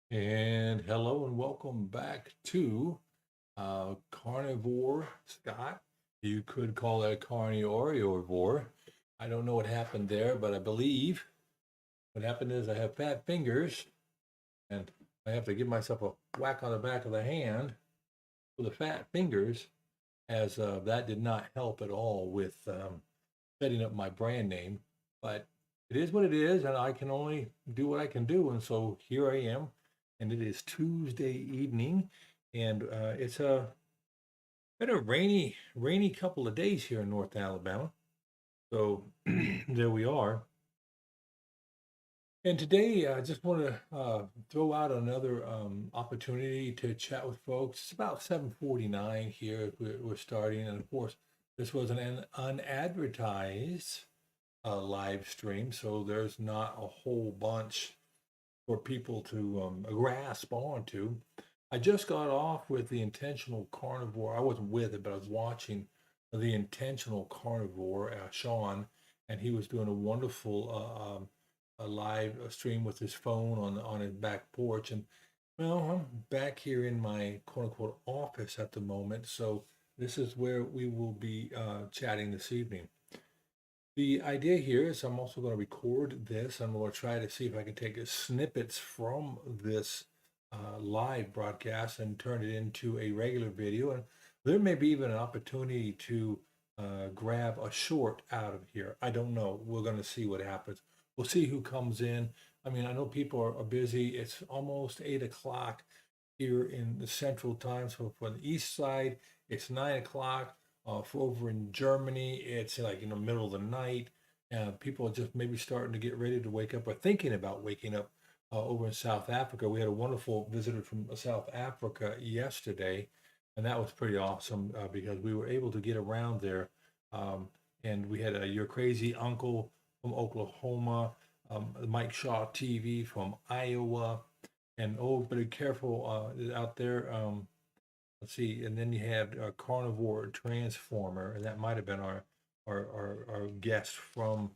And hello and welcome back to Carnivore Scott. You could call that Carniorvore. I don't know what happened there, but I believe what happened is I have fat fingers and I have to give myself a whack on the back of the hand with the fat fingers, as that did not help at all with setting up my brand name. But it is what it is, and I can only do what I can do. And so here I am, and it is Tuesday evening, and it's been a rainy couple of days here in North Alabama. So there we are. And today, I just want to throw out another opportunity to chat with folks. It's about 7:49 here. We're starting, and of course, this was an unadvertised live stream, so there's not a whole bunch for people to grasp onto. I just got off with the intentional carnivore. I wasn't with it, but I was watching the intentional carnivore, Sean, and he was doing a wonderful a live stream with his phone on his back porch. And well, I'm back here in my quote unquote office at the moment, so this is where we will be chatting this evening. The idea here is I'm also going to record this. I'm going to try to see if I can take snippets from this live broadcast and turn it into a regular video. And there may be even an opportunity to grab a short out of here. I don't know. We're going to see what happens. We'll see who comes in. I mean, I know people are busy. It's almost 8 o'clock here in the central time. So for the east side, it's 9 o'clock. For over in Germany, it's like in the middle of the night. People are just maybe starting to get ready to wake up or thinking about waking up. Over in South Africa, we had a wonderful visitor from South Africa yesterday, and that was pretty awesome because we were able to get around there. Um, and we had your crazy uncle from Oklahoma, Mike Shaw TV from Iowa, and oh, but careful out there. Let's see, and then you have a carnivore transformer, and that might have been our guest from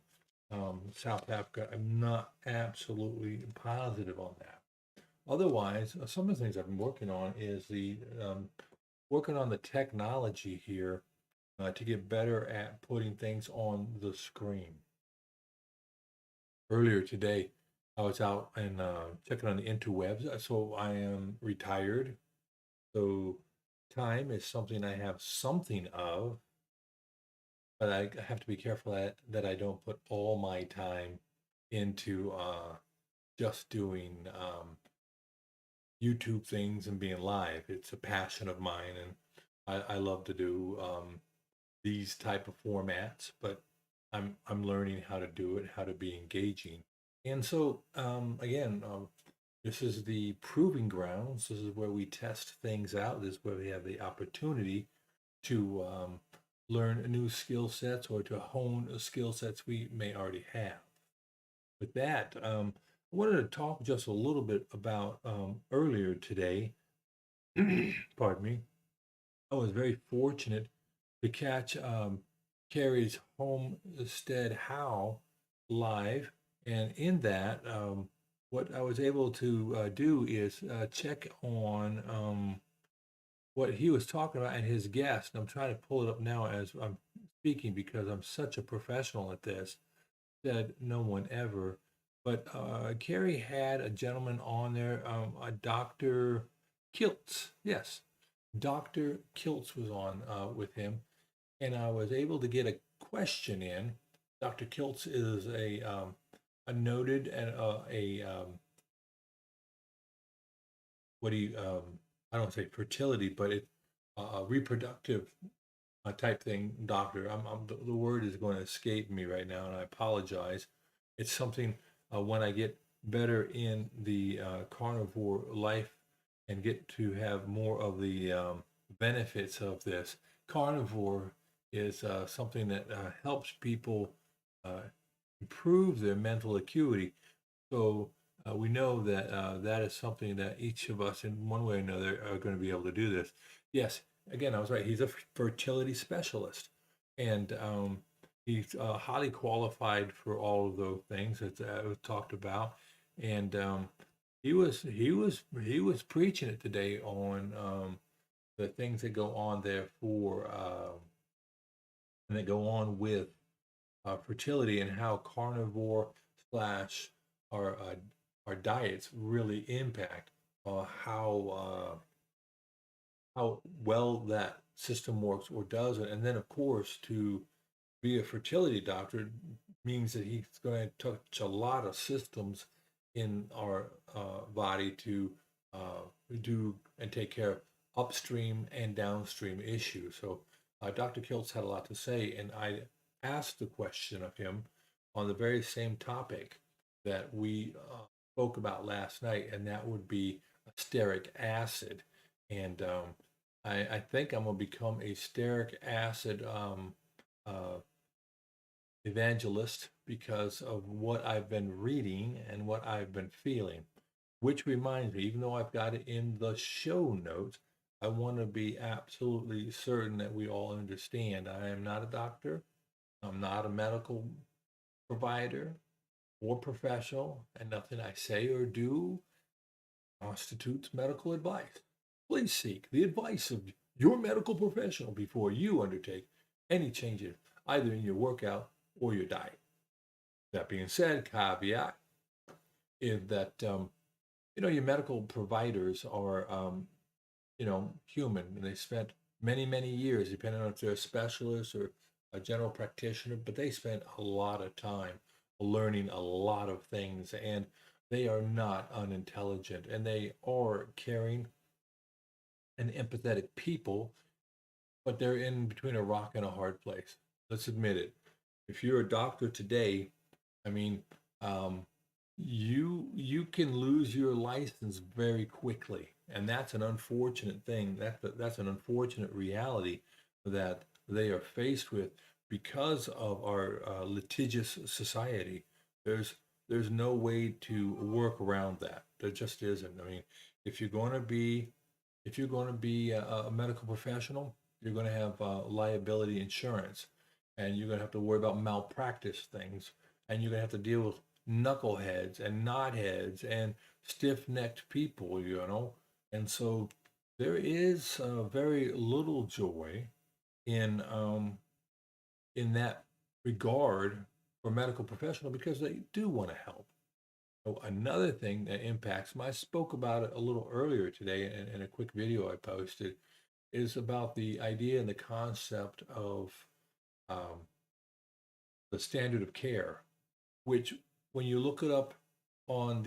South Africa. I'm not absolutely positive on that. Otherwise, some of the things I've been working on is the working on the technology here to get better at putting things on the screen. Earlier today, I was out and checking on the interwebs. So I am retired. So time is something I have something of, but I have to be careful that I don't put all my time into just doing YouTube things and being live. It's a passion of mine, and I love to do these type of formats. But I'm learning how to do it, how to be engaging, and so again, this is the proving grounds. This is where we test things out. This is where we have the opportunity to learn new skill sets or to hone skill sets we may already have. With that, I wanted to talk just a little bit about earlier today. Pardon me. I was very fortunate to catch Carrie's Homestead How live, and in that, what I was able to do is check on what he was talking about and his guest. And I'm trying to pull it up now as I'm speaking because I'm such a professional at this. Said no one ever. But Carrie had a gentleman on there, a Dr. Kiltz. Yes, Dr. Kiltz was on with him. And I was able to get a question in. Dr. Kiltz is a noted and what do you, I don't say fertility, but it a reproductive type thing doctor. The word is going to escape me right now, and I apologize. It's something when I get better in the carnivore life and get to have more of the benefits of this. Carnivore is something that helps people uh, improve their mental acuity. So we know that that is something that each of us, in one way or another, are going to be able to do this. Yes, again, I was right. He's a fertility specialist, and he's highly qualified for all of those things that was talked about. And he was preaching it today on the things that go on there for and that go on with fertility, and how carnivore slash our diets really impact how well that system works or doesn't. And then, of course, to be a fertility doctor means that he's going to touch a lot of systems in our body to do and take care of upstream and downstream issues. So, Dr. Kiltz had a lot to say, and I asked the question of him on the very same topic that we spoke about last night, and that would be stearic acid. And I think I'm going to become a stearic acid uh, evangelist because of what I've been reading and what I've been feeling. Which reminds me, even though I've got it in the show notes, I want to be absolutely certain that we all understand. I am not a doctor. I'm not a medical provider or professional, and nothing I say or do constitutes medical advice. Please seek the advice of your medical professional before you undertake any changes, either in your workout or your diet. That being said, caveat is that your medical providers are human, and they spent many years, depending on if they're a specialist or a general practitioner, but they spent a lot of time learning a lot of things, and they are not unintelligent, and they are caring and empathetic people, but they're in between a rock and a hard place. Let's admit it. If you're a doctor today, I mean, you can lose your license very quickly, and that's an unfortunate thing. That's an unfortunate reality that they are faced with because of our litigious society. There's there's no way to work around that. There just isn't. I mean, if you're going to be if you're going to be a medical professional, you're going to have liability insurance, and you're going to have to worry about malpractice things, and you're going to have to deal with knuckleheads and knotheads and stiff-necked people, and so there is very little joy in that regard for medical professional because they do want to help. So another thing that impacts them, I spoke about it a little earlier today in a quick video I posted, is about the idea and the concept of um, the standard of care, which when you look it up on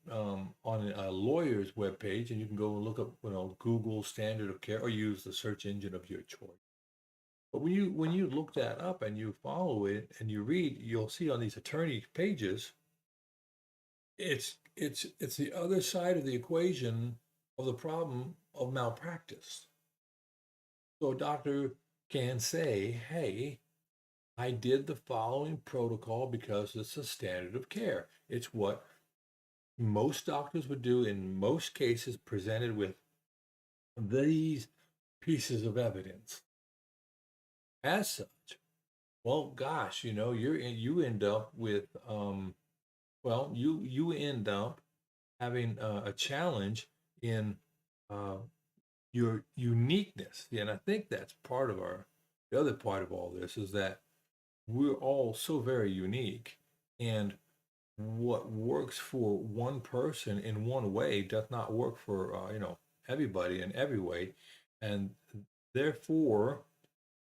on a lawyer's webpage, and you can go and look up Google standard of care or use the search engine of your choice. But when you look that up and you follow it and you read, you'll see on these attorney pages, it's the other side of the equation of the problem of malpractice. So a doctor can say, hey, I did the following protocol because it's a standard of care. It's what most doctors would do in most cases presented with these pieces of evidence. As such, well, gosh, you end up with you end up having a challenge in uh, your uniqueness. Yeah, and I think that's the other part of all this is that we're all so very unique, and what works for one person in one way does not work for everybody in every way, and therefore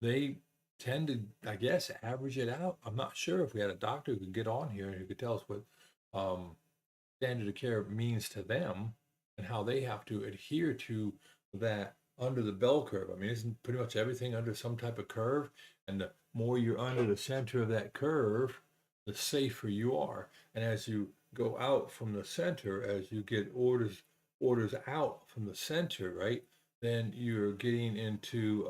they tend to, I guess, average it out. I'm not sure if we had a doctor who could get on here and who could tell us what um, standard of care means to them and how they have to adhere to that under the bell curve. I mean, isn't pretty much everything under some type of curve? And the more you're under the center of that curve, the safer you are. And as you go out from the center, as you get orders out from the center, right? Then you're getting into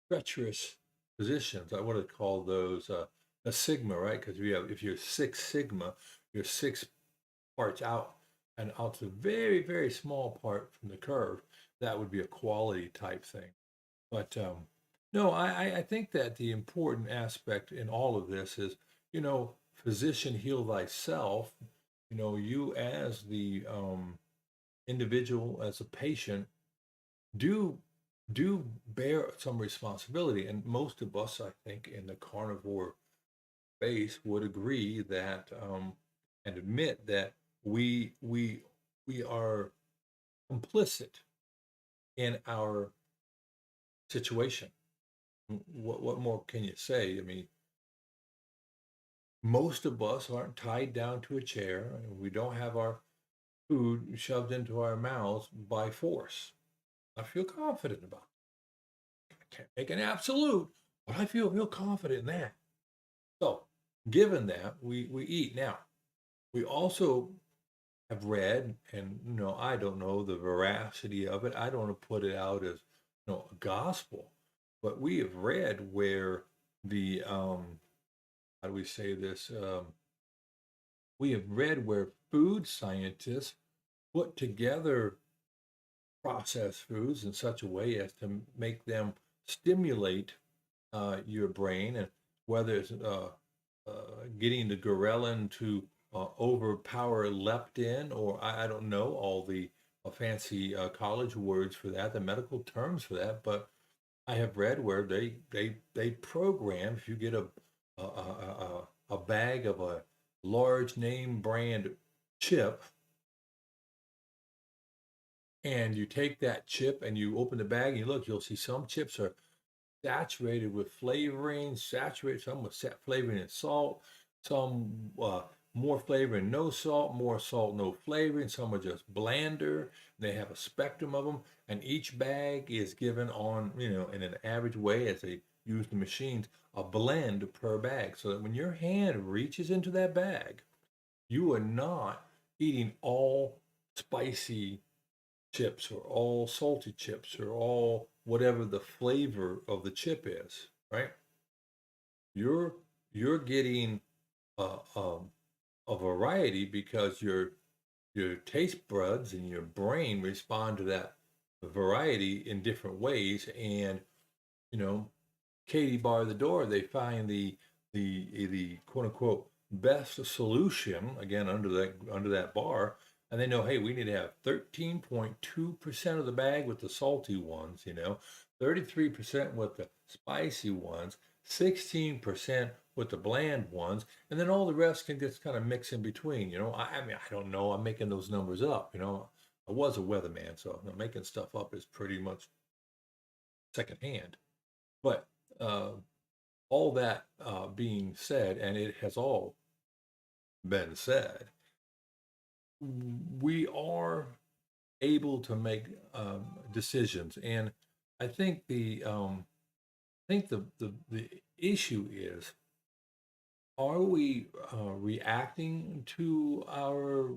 treacherous positions. I want to call those a sigma, right? Because if you're Six Sigma, you're six parts out and out to a very, very small part from the curve. That would be a quality type thing. But no, I think that the important aspect in all of this is, physician heal thyself, you as the individual, as a patient, do bear some responsibility. And most of us, I think, in the carnivore space would agree that and admit that we are complicit in our situation. What more can you say? I mean, most of us aren't tied down to a chair, and we don't have our food shoved into our mouths by force. I feel confident about it. I can't make an absolute, but I feel real confident in that. So, given that, we eat. Now, we also have read, and I don't know the veracity of it. I don't want to put it out as a gospel, but we have read where the how do we say this? We have read where food scientists put together processed foods in such a way as to make them stimulate your brain, and whether it's getting the ghrelin to overpower leptin, or I don't know all the fancy college words for that, the medical terms for that, but I have read where they program, if you get a bag of a large name brand chip, and you take that chip and you open the bag and you look, you'll see some chips are saturated with flavoring, some with flavoring and salt, some more flavor and no salt, more salt, no flavoring. Some are just blander. They have a spectrum of them, and each bag is given on, in an average way as they use the machines, a blend per bag, so that when your hand reaches into that bag, you are not eating all spicy chips or all salty chips or all whatever the flavor of the chip is, right? You're getting a variety because your taste buds and your brain respond to that variety in different ways. And Katie bar the door, they find the quote unquote best solution, again under that bar, and they know, hey, we need to have 13.2% of the bag with the salty ones, 33% with the spicy ones, 16% with the bland ones, and then all the rest can just kind of mix in between. I mean, I don't know, I'm making those numbers up. I was a weatherman, so making stuff up is pretty much secondhand. But all that being said, and it has all been said, we are able to make decisions, and I think the issue is, are we reacting to our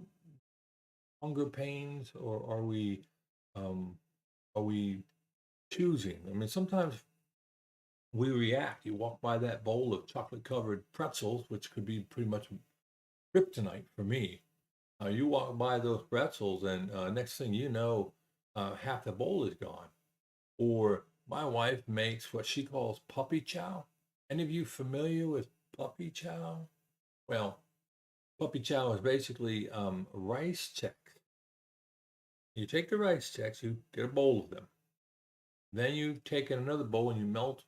hunger pains, or are we choosing? I mean, sometimes we react. You walk by that bowl of chocolate covered pretzels, which could be pretty much kryptonite for me. You walk by those pretzels, and next thing you know, half the bowl is gone. Or my wife makes what she calls puppy chow. Any of you familiar with puppy chow? Well, puppy chow is basically rice checks. You take the rice checks, you get a bowl of them. Then you take in another bowl and you melt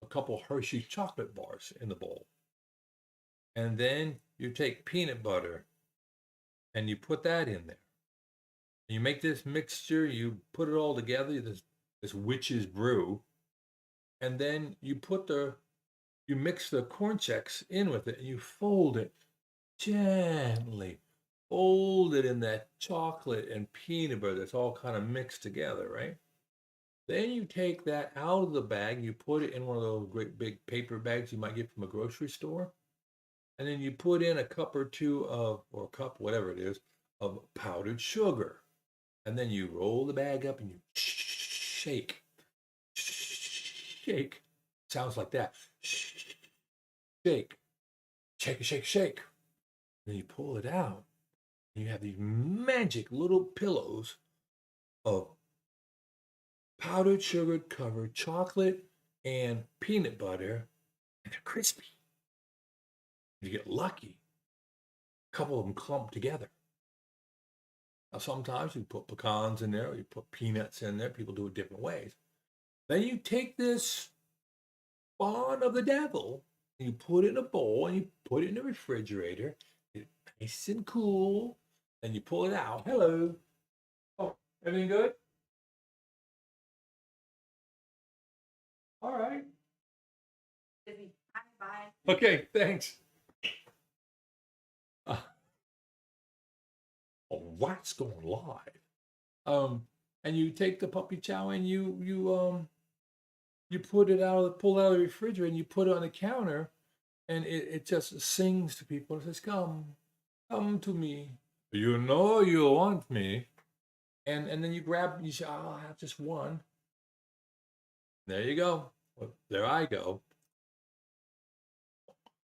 a couple Hershey chocolate bars in the bowl. And then you take peanut butter and you put that in there. And you make this mixture, you put it all together, this witch's brew, and then you mix the corn checks in with it, and you fold it gently. Fold it in that chocolate and peanut butter that's all kind of mixed together, right? Then you take that out of the bag, you put it in one of those great big paper bags you might get from a grocery store, and then you put in a cup or two or a cup, whatever it is, of powdered sugar. And then you roll the bag up and you shake. Shake. Sounds like that. Shake. Shake, shake, shake. Then you pull it out. And you have these magic little pillows of powdered sugar covered chocolate and peanut butter, and they're crispy. You get lucky, a couple of them clump together. Now, sometimes you put pecans in there, or you put peanuts in there. People do it different ways. Then you take this spawn of the devil and you put it in a bowl and you put it in the refrigerator. It's nice and cool. And you pull it out. Hello. Oh, everything good? All right. Busy. Bye. Okay, thanks. Uh, oh, what's going live? And you take the puppy chow and you pull it out of the refrigerator and you put it on the counter, and it just sings to people. It says, come to me. You know you want me. And then you say, oh, I'll have just one. There you go. Well, there I go.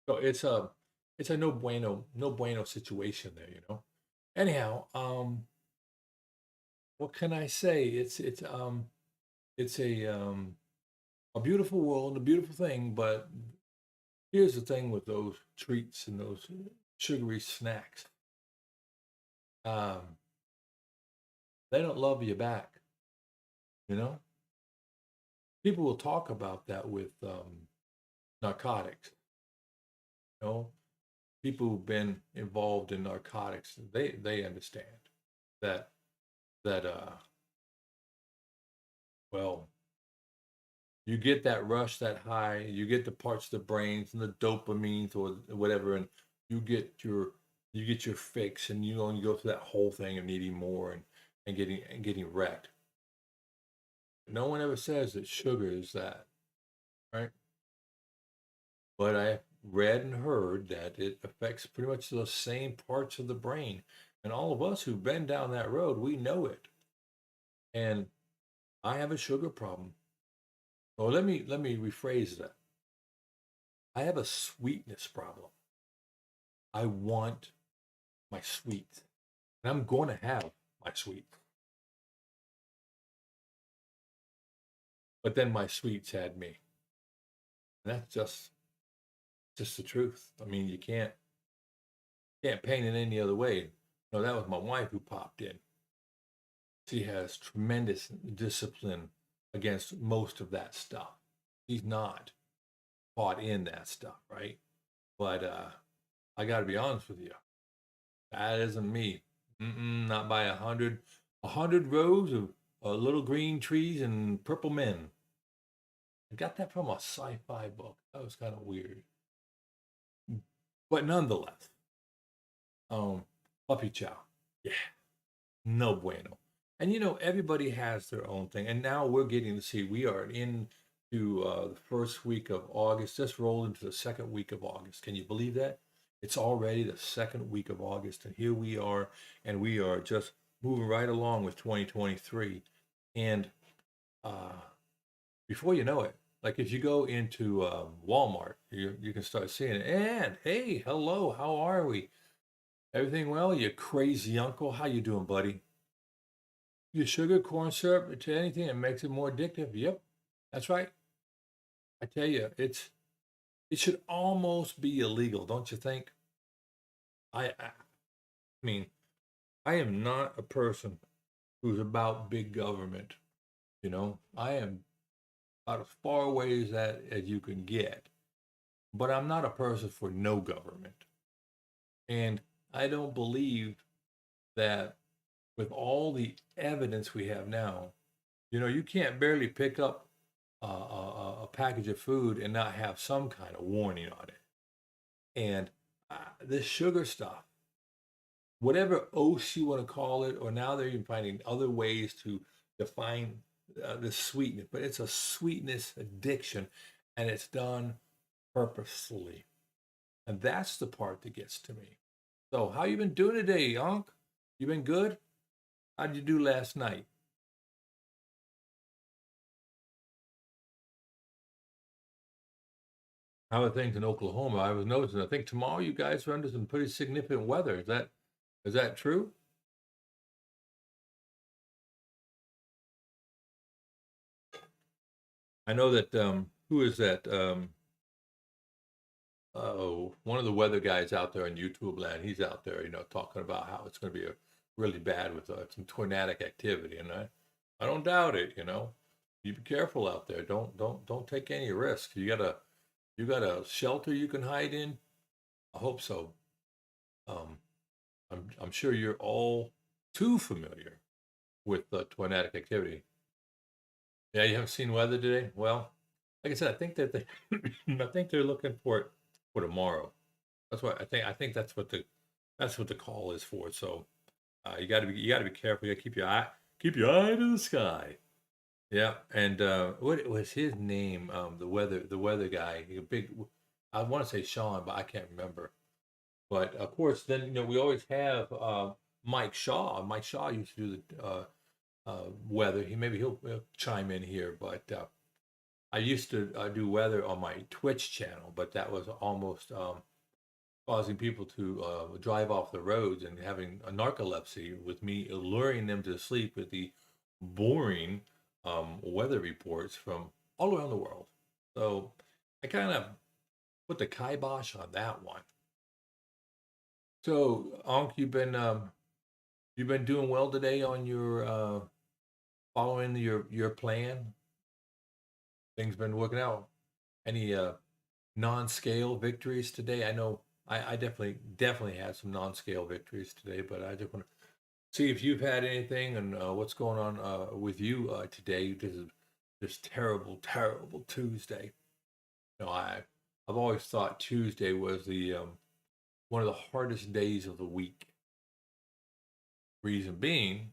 So it's a no bueno situation there, you know. Anyhow, what can I say? It's a beautiful world, a beautiful thing, but here's the thing with those treats and those sugary snacks. They don't love you back, you know? People will talk about that with narcotics. You know, people who've been involved in narcotics, they understand that well, you get that rush, that high, you get the parts of the brains and the dopamines or whatever, and you get your fix, and you go through that whole thing of needing more and getting wrecked. No one ever says that sugar is that, right? But I read and heard that it affects pretty much the same parts of the brain. And all of us who've been down that road, we know it. And I have a sugar problem. So let me rephrase that. I have a sweetness problem. I want my sweet. And I'm going to have my sweet. But then my sweets had me. And that's just the truth. I mean, you can't paint it any other way. No, that was my wife who popped in. She has tremendous discipline against most of that stuff. She's not caught in that stuff, right? But I got to be honest with you, that isn't me. Not by 100 rows of little green trees and purple men. I got that from a sci-fi book. That was kind of weird, but nonetheless, puppy chow, yeah, no bueno. And you know, everybody has their own thing. And now we're getting to see, we are into the first week of August, just rolled into the second week of August. Can you believe that? It's already the second week of August, and here we are, and we are just moving right along with 2023. And before you know it, like if you go into Walmart, you can start seeing it. And hey, hello, how are we? Everything well? You crazy uncle, how you doing, buddy? You sugar, corn syrup to anything that makes it more addictive. Yep, that's right. I tell you, it should almost be illegal, don't you think? I mean, I am not a person who's about big government. You know, I am about as far away as that as you can get. But I'm not a person for no government. And I don't believe that with all the evidence we have now, you know, you can't barely pick up a package of food and not have some kind of warning on it. And this sugar stuff, whatever oaths you want to call it, or now they're even finding other ways to define the sweetness, but it's a sweetness addiction, and it's done purposefully. And that's the part that gets to me. So, how you been doing today, Unc? You been good? How did you do last night? How are things in Oklahoma? I was noticing. I think tomorrow you guys are under some pretty significant weather. Is that true? I know that. Who is that? one of the weather guys out there on YouTube land, he's out there, talking about how it's going to be really bad with some tornadic activity, and I don't doubt it. You be careful out there. Don't take any risks. You got a shelter you can hide in. I hope so. Um, I'm sure you're all too familiar with the tornadic activity. Yeah, you haven't seen weather today. Well, like I said, I think that I think they're looking for it for tomorrow. That's what I think. I think that's what the call is for. So you got to be careful. You got to keep your eye to the sky. Yeah, and what was his name? The weather guy. A big. I want to say Sean, but I can't remember. But of course, then we always have Mike Shaw. Mike Shaw used to do the weather. He'll chime in here, but I used to do weather on my Twitch channel, but that was almost causing people to drive off the roads and having a narcolepsy, with me luring them to sleep with the boring weather reports from all around the world. So I kind of put the kibosh on that one. So, Ankh, you've been doing well today on your following your plan. Things been working out. Any non-scale victories today? I know I definitely had some non-scale victories today, but I just want to see if you've had anything, and what's going on with you today. This is this terrible, terrible Tuesday. I've always thought Tuesday was the one of the hardest days of the week. Reason being,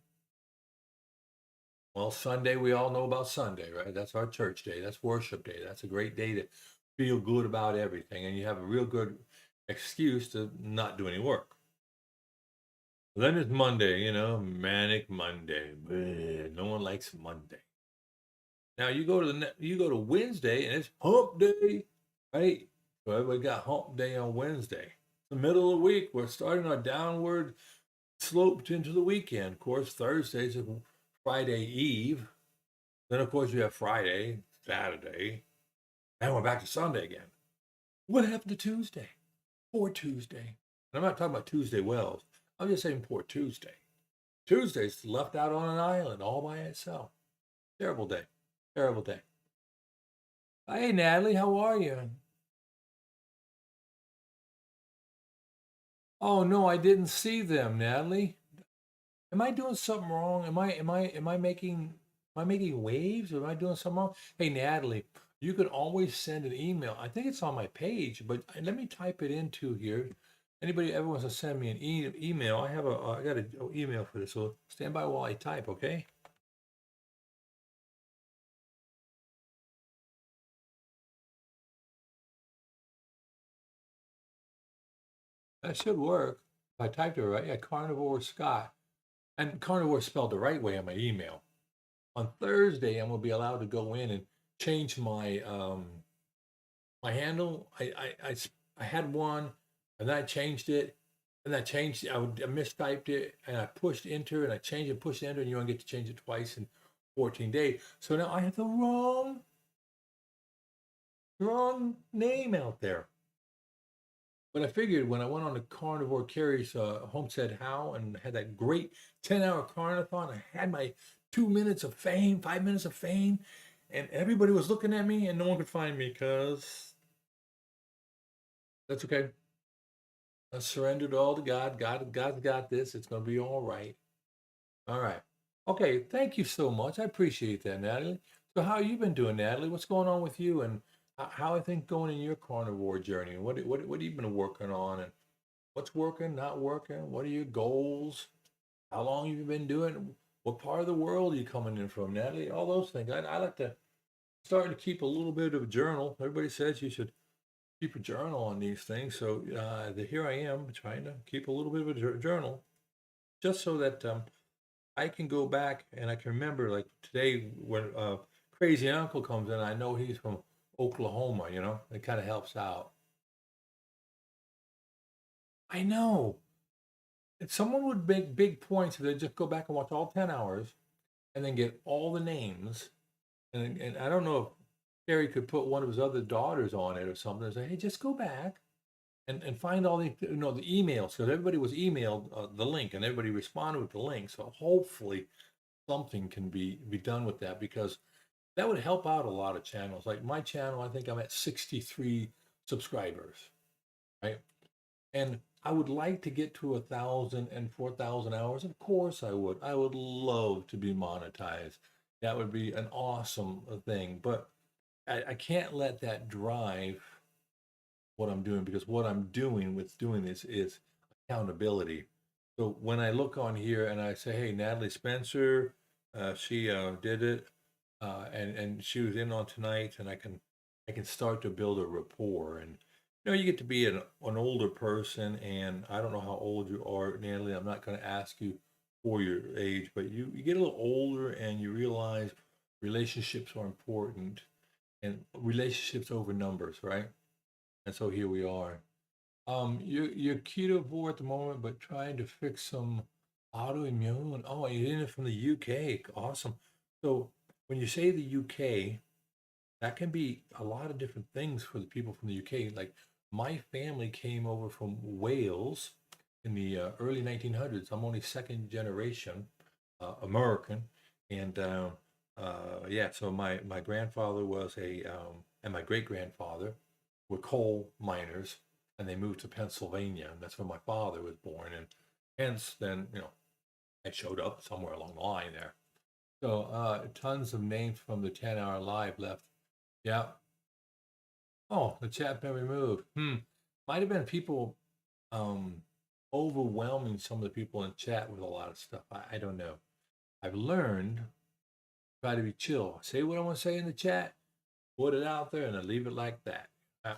well, Sunday, we all know about Sunday, right? That's our church day. That's worship day. That's a great day to feel good about everything. And you have a real good excuse to not do any work. Then it's Monday, manic Monday. Bleh, no one likes Monday. Now you go to Wednesday and it's hump day, right? So everybody got hump day on Wednesday. The middle of the week, we're starting our downward sloped into the weekend. Of course, Thursday's a Friday Eve. Then, of course, you have Friday, Saturday, and we're back to Sunday again. What happened to Tuesday? Poor Tuesday. And I'm not talking about Tuesday Wells. I'm just saying poor Tuesday. Tuesday's left out on an island all by itself. Terrible day. Terrible day. Hey, Natalie, how are you? Oh no, I didn't see them, Natalie. Am I doing something wrong? Am I making waves? Or am I doing something wrong? Hey, Natalie, you can always send an email. I think it's on my page, but let me type it into here. Anybody ever wants to send me an email? I got an email for this, so stand by while I type, okay? That should work. If I typed it right, yeah, Carnivore Scott. And Carnivore spelled the right way on my email. On Thursday, I'm gonna be allowed to go in and change my handle. I had one, and then I changed it, and I mistyped it, and I pushed enter, and I changed it, pushed enter, and you only get to change it twice in 14 days. So now I have the wrong name out there. But I figured when I went on the Carnivore Carries Homestead How and had that great 10-hour carnathon, I had my 2 minutes of fame, 5 minutes of fame, and everybody was looking at me and no one could find me because that's okay. I surrendered all to God. God's got this. It's going to be all right. All right. Okay. Thank you so much. I appreciate that, Natalie. So, how you been doing, Natalie? What's going on with you, and how are things going in your carnivore journey? What have you been working on, and what's working, not working? What are your goals? How long have you been doing? What part of the world are you coming in from, Natalie? All those things. I like to start to keep a little bit of a journal. Everybody says you should keep a journal on these things. So here I am trying to keep a little bit of a journal, just so that I can go back and I can remember, like today when Crazy Uncle comes in, I know he's from Oklahoma. It kind of helps out. I know. If someone would make big points if they just go back and watch all 10 hours and then get all the names. And I don't know if Harry could put one of his other daughters on it or something and say, hey, just go back. and find all the the emails, because everybody was emailed the link and everybody responded with the link. So hopefully something can be done with that, because that would help out a lot of channels. Like my channel, I think I'm at 63 subscribers, right? And I would like to get to 1,000 and 4,000 hours. Of course I would. I would love to be monetized. That would be an awesome thing. But I can't let that drive what I'm doing, because what I'm doing with doing this is accountability. So when I look on here and I say, hey, Natalie Spencer, she did it, and she was in on tonight, and I can start to build a rapport. And you get to be an older person, and I don't know how old you are, Natalie. I'm not going to ask you for your age, but you get a little older and you realize relationships are important, and relationships over numbers, right? And so here we are. You're ketovore at the moment, but trying to fix some autoimmune. Oh, you're in it from the UK. Awesome. So when you say the UK, that can be a lot of different things for the people from the UK. Like my family came over from Wales in the early 1900s. I'm only second generation American, and yeah. So my grandfather was and my great grandfather were coal miners, and they moved to Pennsylvania, and that's where my father was born, and hence then I showed up somewhere along the line there. So tons of names from the 10-hour live left. Yeah. Oh, the chat been removed. Might have been people um overwhelming some of the people in chat with a lot of stuff. I don't know. I've learned try to be chill. Say what I want to say in the chat, put it out there, and then leave it like that. Uh,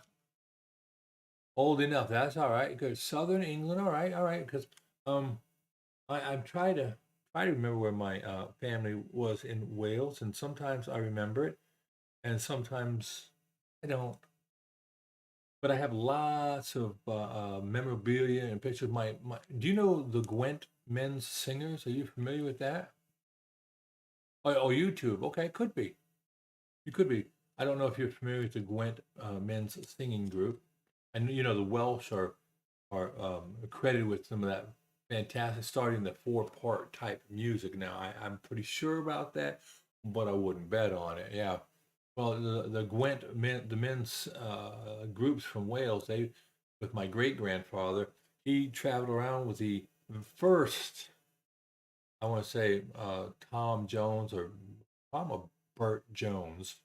Old enough. That's all right. Good. Southern England. All right. All right. Because um, I'm try to remember where my family was in Wales, and sometimes I remember it, and sometimes I don't. But I have lots of memorabilia and pictures. Do you know the Gwent men's singers? Are you familiar with that? Oh, YouTube. Okay, could be. You could be. I don't know if you're familiar with the Gwent men's singing group. And the Welsh are credited with some of that fantastic, starting the 4-part type music. Now I'm pretty sure about that, but I wouldn't bet on it. Yeah. Well, the Gwent the men's groups from Wales, they with my great grandfather, he traveled around with the first, I want to say, Tom Jones or Tom Burt Jones,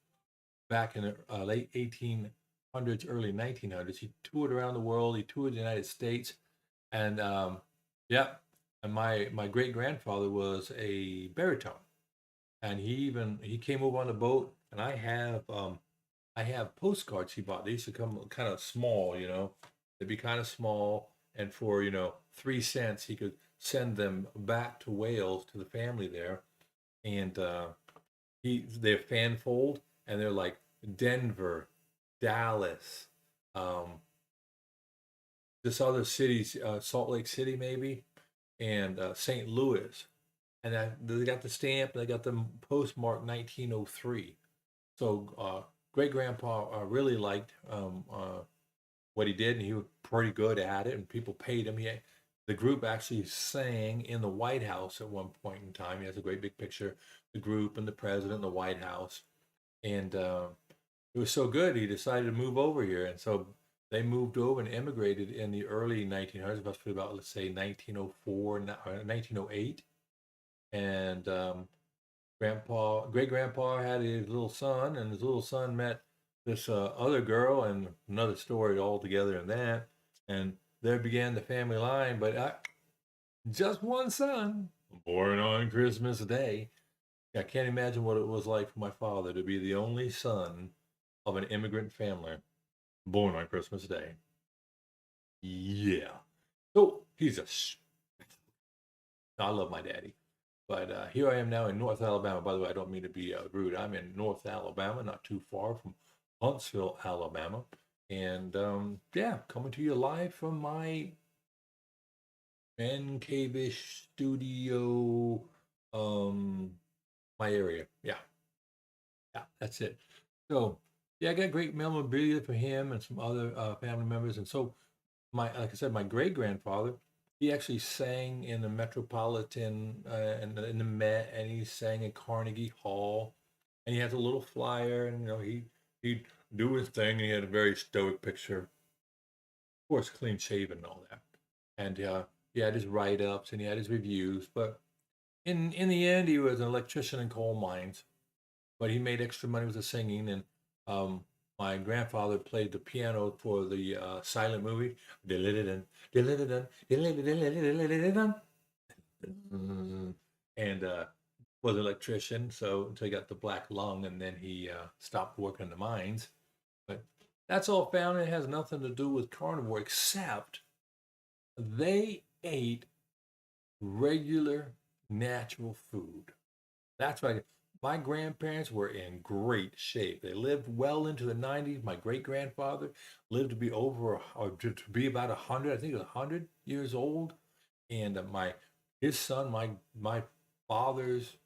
back in the late 1800s, early 1900s. He toured around the world. He toured the United States, and yeah. And my great grandfather was a baritone, and he came over on the boat, and I have postcards he bought. They used to come kind of small, they'd be kind of small, and for 3 cents he could send them back to Wales to the family there, and they're fanfold, and they're like Denver, Dallas, um, this other cities, Salt Lake City maybe, and St. Louis, and they got the stamp. They got the postmark 1903. So great grandpa really liked what he did, and he was pretty good at it, and people paid him. The group actually sang in the White House at one point in time. He has a great big picture, the group and the president in the White House, and it was so good he decided to move over here, and so they moved over and immigrated in the early 1900s, must be about, let's say, 1904 or 1908, and great grandpa had his little son, and his little son met this other girl, and another story altogether in that, and there began the family line. But just one son, born on Christmas Day. I can't imagine what it was like for my father to be the only son of an immigrant family born on Christmas Day. Yeah. So I love my daddy. But here I am now in North Alabama. By the way, I don't mean to be rude. I'm in North Alabama, not too far from Huntsville, Alabama. And yeah, coming to you live from my man cave-ish studio, my area. Yeah, yeah, that's it. So yeah, I got great memorabilia for him and some other family members. And so like I said, my great grandfather, he actually sang in the Metropolitan and in the Met, and he sang at Carnegie Hall, and he has a little flyer, and he'd do his thing, and he had a very stoic picture, of course, clean shaven and all that, and he had his write ups and he had his reviews, but in the end, he was an electrician in coal mines, but he made extra money with the singing. And um, my grandfather played the piano for the silent movie. And was an electrician, so until he got the black lung, and then he stopped working in the mines. But that's all found. It has nothing to do with carnivore, except they ate regular, natural food. That's why my grandparents were in great shape. They lived well into the 90s. My great grandfather lived to be over or to be about 100. I think he was 100 years old. And his son, my father's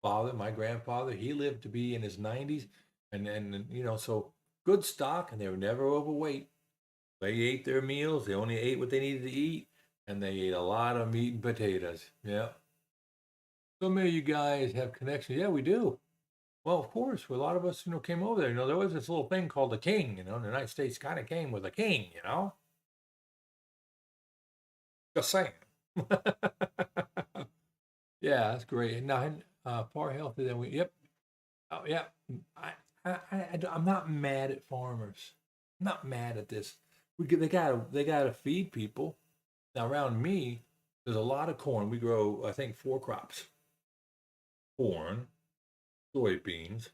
father, my grandfather, he lived to be in his 90s. And so good stock, and they were never overweight. They ate their meals. They only ate what they needed to eat, and they ate a lot of meat and potatoes. Yeah. So many of you guys have connections. Yeah, we do. Well, of course, a lot of us, came over there. There was this little thing called the king. The United States kind of came with a king. Just saying. Yeah, that's great. Now, far healthier than we. Yep. Oh, yeah. I'm not mad at farmers. I'm not mad at this. They gotta feed people. Now, around me, there's a lot of corn. We grow, I think, 4 crops: corn, soybeans,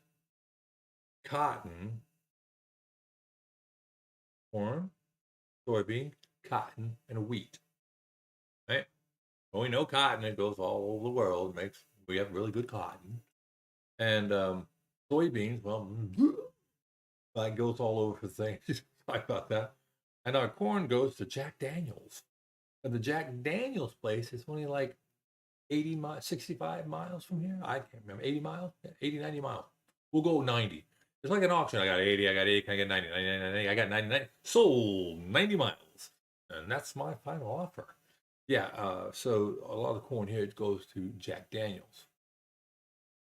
cotton, corn, soybean, cotton, and wheat. Right? Well, we know cotton. It goes all over the world. We have really good cotton, and soybeans. Well, that goes all over the thing. Sorry about that. And our corn goes to Jack Daniels, and the Jack Daniels place is only like 80 miles, 65 miles from here. I can't remember. 80 miles, yeah, 80, 90 miles. We'll go 90. It's like an auction. I got 80, I got 80, can I get 90, 90, 90, I got 99. Sold 90 miles. And that's my final offer. Yeah, so a lot of the corn here, it goes to Jack Daniels.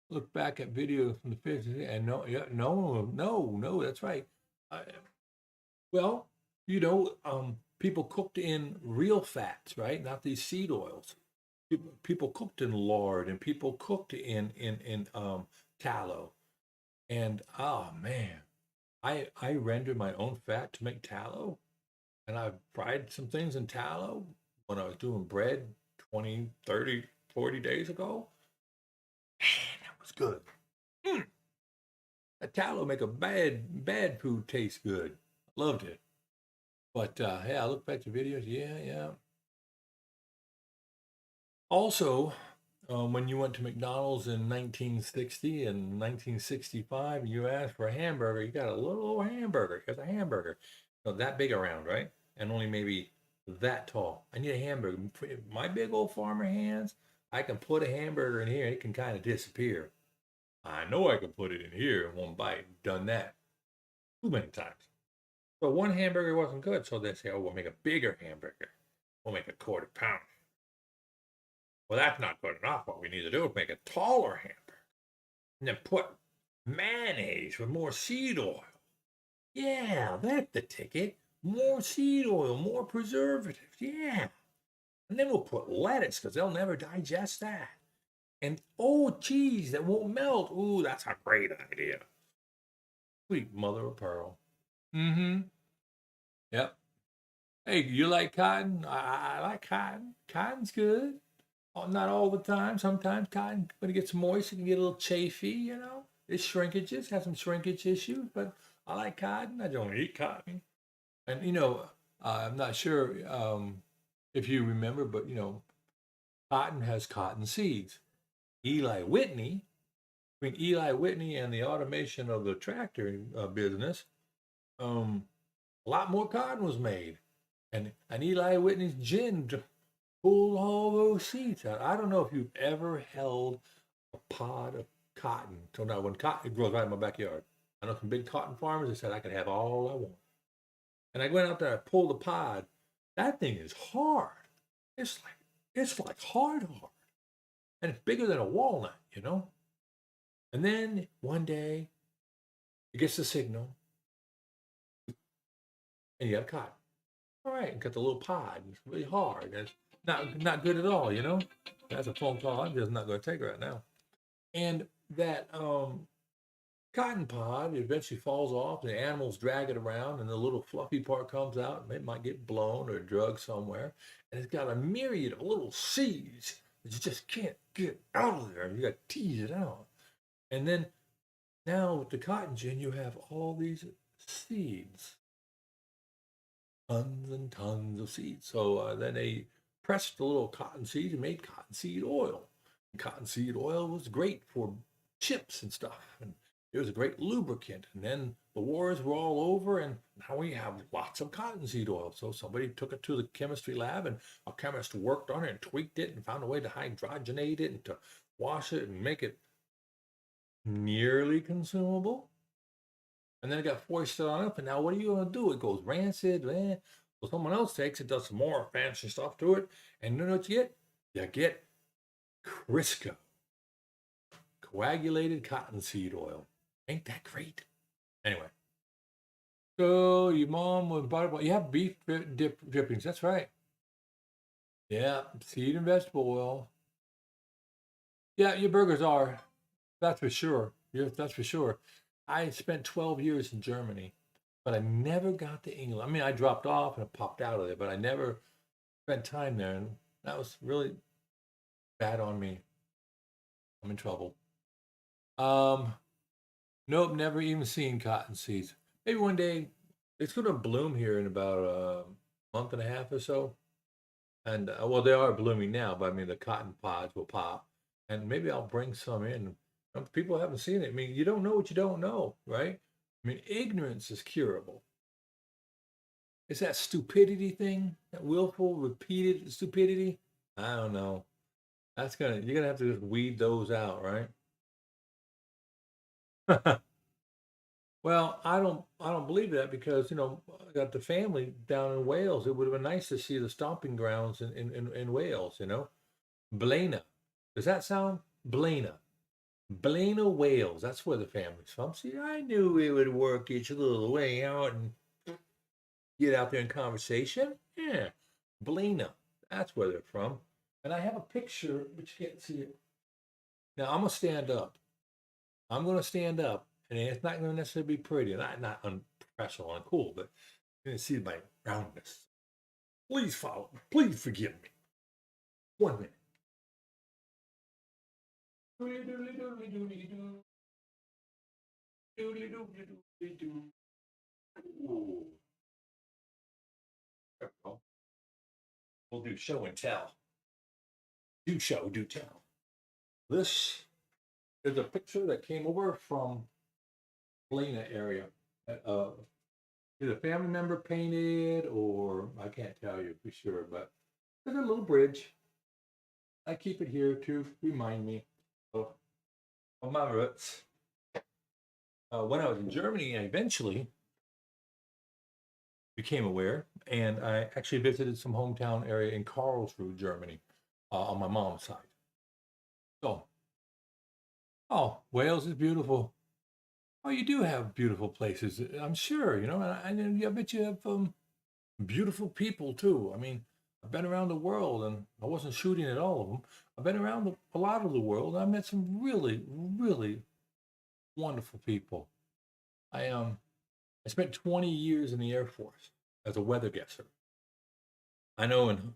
Look back at videos from the 50s, and no, yeah, no, that's right. I, well, people cooked in real fats, right? Not these seed oils. People cooked in lard, and people cooked in tallow. And oh man, I rendered my own fat to make tallow, and I fried some things in tallow when I was doing bread 20, 30, 40 days ago. Man, that was good. Mm, that tallow make a bad food taste good. Loved it. But yeah, I look back to videos. Yeah, yeah. Also, when you went to McDonald's in 1960 and 1965, and you asked for a hamburger, you got a little old hamburger. It's a hamburger, that big around, right? And only maybe that tall. I need a hamburger. My big old farmer hands, I can put a hamburger in here and it can kind of disappear. I know I can put it in here in one bite. Done that too many times. But one hamburger wasn't good, so they say, "Oh, we'll make a bigger hamburger. We'll make a quarter pound." Well, that's not good enough. What we need to do is make a taller hamburger and then put mayonnaise with more seed oil. Yeah, that's the ticket. More seed oil, more preservatives. Yeah. And then we'll put lettuce because they'll never digest that. And cheese that won't melt. Ooh, that's a great idea. Sweet mother of pearl. Mm-hmm. Yep. Hey, you like cotton? I like cotton. Cotton's good. Not all the time. Sometimes cotton, when it gets moist, it can get a little chafy. It's shrinkages, has some shrinkage issues, but I like cotton. I don't eat cotton. And, I'm not sure if you remember, but, cotton has cotton seeds. Eli Whitney, between Eli Whitney and the automation of the tractor business, a lot more cotton was made. And Eli Whitney's gin pulled all those seeds out. I don't know if you've ever held a pod of cotton. So now when cotton, it grows right in my backyard. I know some big cotton farmers that said I could have all I want. And I went out there, I pulled the pod. That thing is hard. It's like hard, and it's bigger than a walnut, you know. And then one day, it gets the signal, and you have cotton. All right, got the little pod. It's really hard. And it's not good at all, you know. That's a phone call I'm just not going to take right now. And that cotton pod eventually falls off, and the animals drag it around, and the little fluffy part comes out, and it might get blown or drugged somewhere. And it's got a myriad of little seeds that you just can't get out of there. You got to tease it out. And then now with the cotton gin, you have all these seeds, tons and tons of seeds. So then they pressed the little cotton seeds and made cottonseed oil. And cottonseed oil was great for chips and stuff. And it was a great lubricant. And then the wars were all over, and now we have lots of cottonseed oil. So somebody took it to the chemistry lab, and a chemist worked on it and tweaked it and found a way to hydrogenate it and to wash it and make it nearly consumable. And then it got foisted on up, and now what are you going to do? It goes rancid. So someone else takes it, does some more fancy stuff to it, and you know what you get? You get Crisco, coagulated cottonseed oil. Ain't that great? Anyway, so your mom was bought. You have beef drippings. That's right. Yeah, seed and vegetable oil. Yeah, your burgers are. That's for sure. Yes, that's for sure. I spent 12 years in Germany, but I never got to England. I mean, I dropped off and I popped out of there, but I never spent time there, and that was really bad on me. I'm in trouble. Um, nope, never even seen cotton seeds. Maybe one day it's going to bloom here in about a month and a half or so. And well, they are blooming now, but I mean, the cotton pods will pop, and maybe I'll bring some in. People haven't seen it. I mean, you don't know what you don't know, right? I mean, ignorance is curable. It's that stupidity thing, that willful, repeated stupidity. I don't know. You're gonna have to just weed those out, right? Well, I don't believe that because I got the family down in Wales. It would have been nice to see the stomping grounds in Wales. Blaena. Does that sound Blaena? Blaena, Wales. That's where the family's from. See, I knew it would work. Get your little way out and get out there in conversation. Yeah, Blaena. That's where they're from. And I have a picture, but you can't see it. Now I'm gonna stand up. I'm gonna stand up, and it's not gonna necessarily be pretty, not unprofessional and cool, but you're gonna see my roundness. Please follow me. Please forgive me. 1 minute. Ooh. We'll do show and tell. Do show, do tell. This is a picture that came over from Lena area. Either a family member painted, or I can't tell you for sure, but there's a little bridge. I keep it here to remind me of my roots. When I was in Germany, I eventually became aware, and I actually visited some hometown area in Karlsruhe, Germany, on my mom's side. So, oh, Wales is beautiful. Oh, you do have beautiful places, I'm sure. I bet you have beautiful people too. I mean, I've been around the world, and I wasn't shooting at all of them. I've been around a lot of the world. And I met some really, really wonderful people. I spent 20 years in the Air Force as a weather guesser. I know in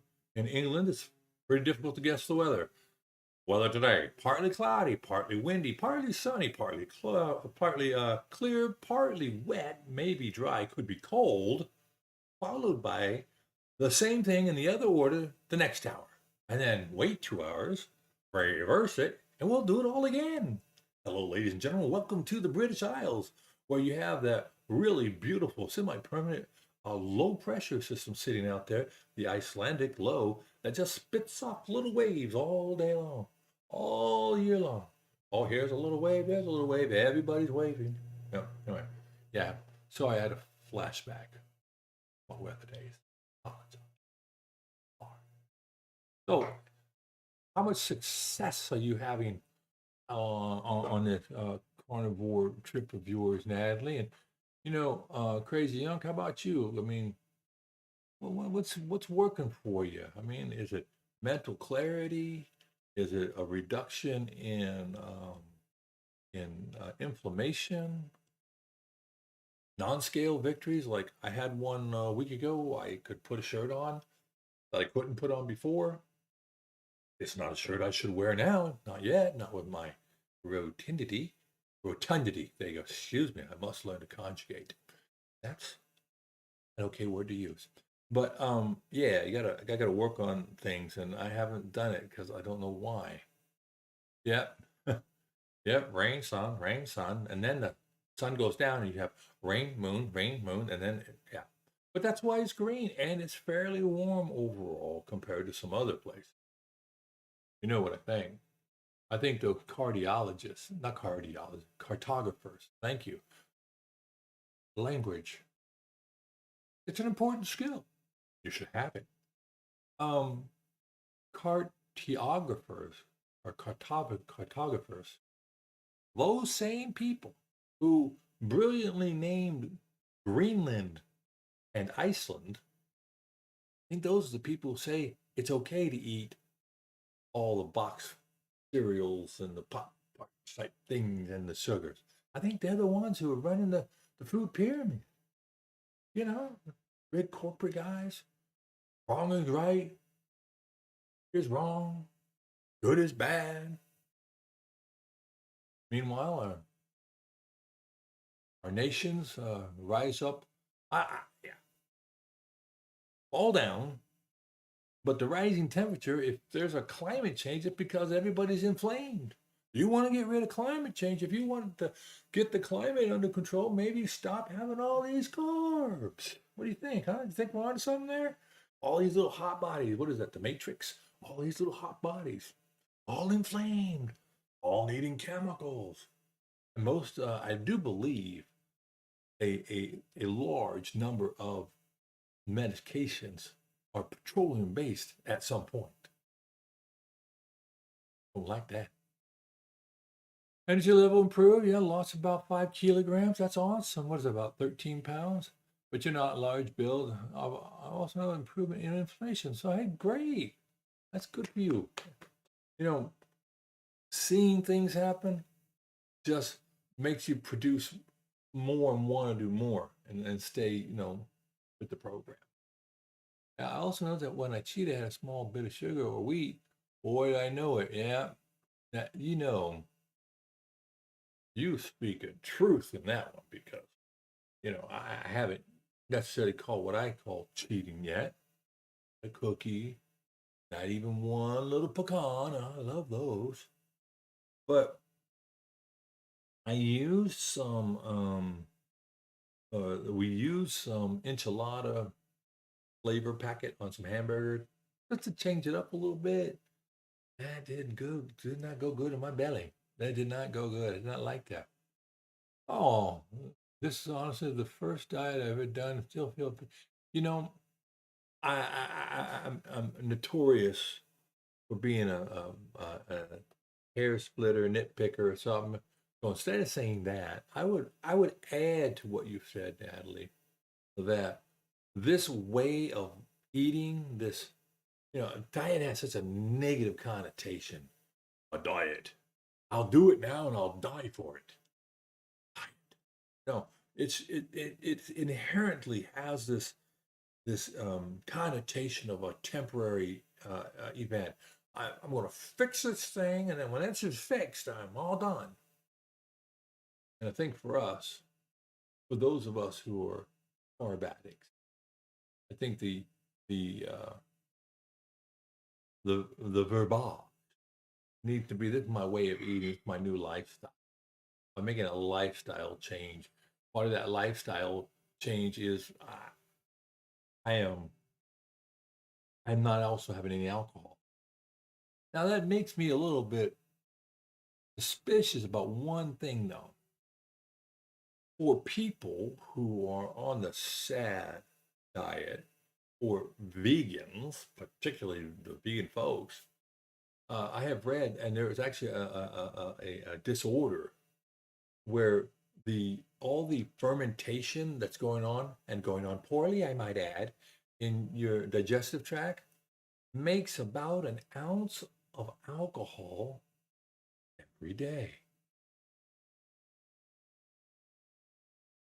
England it's pretty difficult to guess the weather. Weather today: partly cloudy, partly windy, partly sunny, partly clear, partly wet, maybe dry, could be cold, followed by the same thing in the other order the next hour. And then wait 2 hours, reverse it, and we'll do it all again. Hello, ladies and gentlemen. Welcome to the British Isles, where you have that really beautiful semi-permanent low pressure system sitting out there, the Icelandic low, that just spits off little waves all day long, all year long. Oh, here's a little wave, there's a little wave, everybody's waving. No, anyway, yeah. So I had a flashback. What weather days? Oh, it's hard. So, how much success are you having on this carnivore trip of yours, Natalie? And Crazy Young, how about you? I mean, what's working for you? I mean, is it mental clarity? Is it a reduction in inflammation? Non-scale victories, like I had one a week ago. I could put a shirt on that I couldn't put on before. It's not a shirt I should wear now. Not yet. Not with my rotundity. Rotundity. There you go. Excuse me. I must learn to conjugate. That's an okay word to use. But yeah, I gotta work on things, and I haven't done it because I don't know why. Yep. Yep. Rain, sun, and then the sun goes down, and you have rain, moon, and then yeah. But that's why it's green, and it's fairly warm overall compared to some other places. You know what I think? I think the cardiologists, not cardiologists, cartographers, thank you. Language. It's an important skill. You should have it. Um, Cartographers or cartographers, those same people who brilliantly named Greenland and Iceland, I think those are the people who say it's okay to eat all the box cereals and the pop type things and the sugars. I think they're the ones who are running the food pyramid. You know, big corporate guys. Wrong is right, is wrong, good is bad. Meanwhile, our nations rise up, yeah, fall down. But the rising temperature, if there's a climate change, it's because everybody's inflamed. You want to get rid of climate change. If you want to get the climate under control, maybe stop having all these carbs. What do you think, huh? You think we're on something there? All these little hot bodies. What is that, the Matrix? All these little hot bodies, all inflamed, all needing chemicals. And most, I do believe, a large number of medications are petroleum based at some point. Don't like that. Energy level improved. Yeah, lost about 5 kilograms. That's awesome. What is it, about 13 pounds? But you're not large build. I also know improvement in inflammation. So, hey, great. That's good for you. You know, seeing things happen just makes you produce more and want to do more and stay, with the program. Now, I also know that when I cheat, I had a small bit of sugar or wheat. Boy, did I know it. Yeah. That, you speak a truth in that one because, I haven't necessarily called what I call cheating yet. A cookie, not even one little pecan. I love those. But I used we used some enchilada flavor packet on some hamburger just to change it up a little bit. That did not go good in my belly. That did not go good. I did not like that. Oh, this is honestly the first diet I've ever done. Still feel, you know, I'm notorious for being a hair splitter, nitpicker, or something. So instead of saying that, I would add to what you said, Natalie, that this way of eating, this diet has such a negative connotation. A diet. I'll do it now and I'll die for it. Diet. No, it inherently has this connotation of a temporary event. I'm going to fix this thing, and then when it's fixed, I'm all done. And I think for those of us who are carb addicts, I think the the verbal needs to be, this is my way of eating, it's my new lifestyle. I'm making a lifestyle change. Part of that lifestyle change is I am I'm not also having any alcohol. Now that makes me a little bit suspicious about one thing though. For people who are on the sad diet for vegans, particularly the vegan folks, I have read, and there is actually a disorder where the all the fermentation that's going on, and going on poorly, I might add, in your digestive tract makes about an ounce of alcohol every day.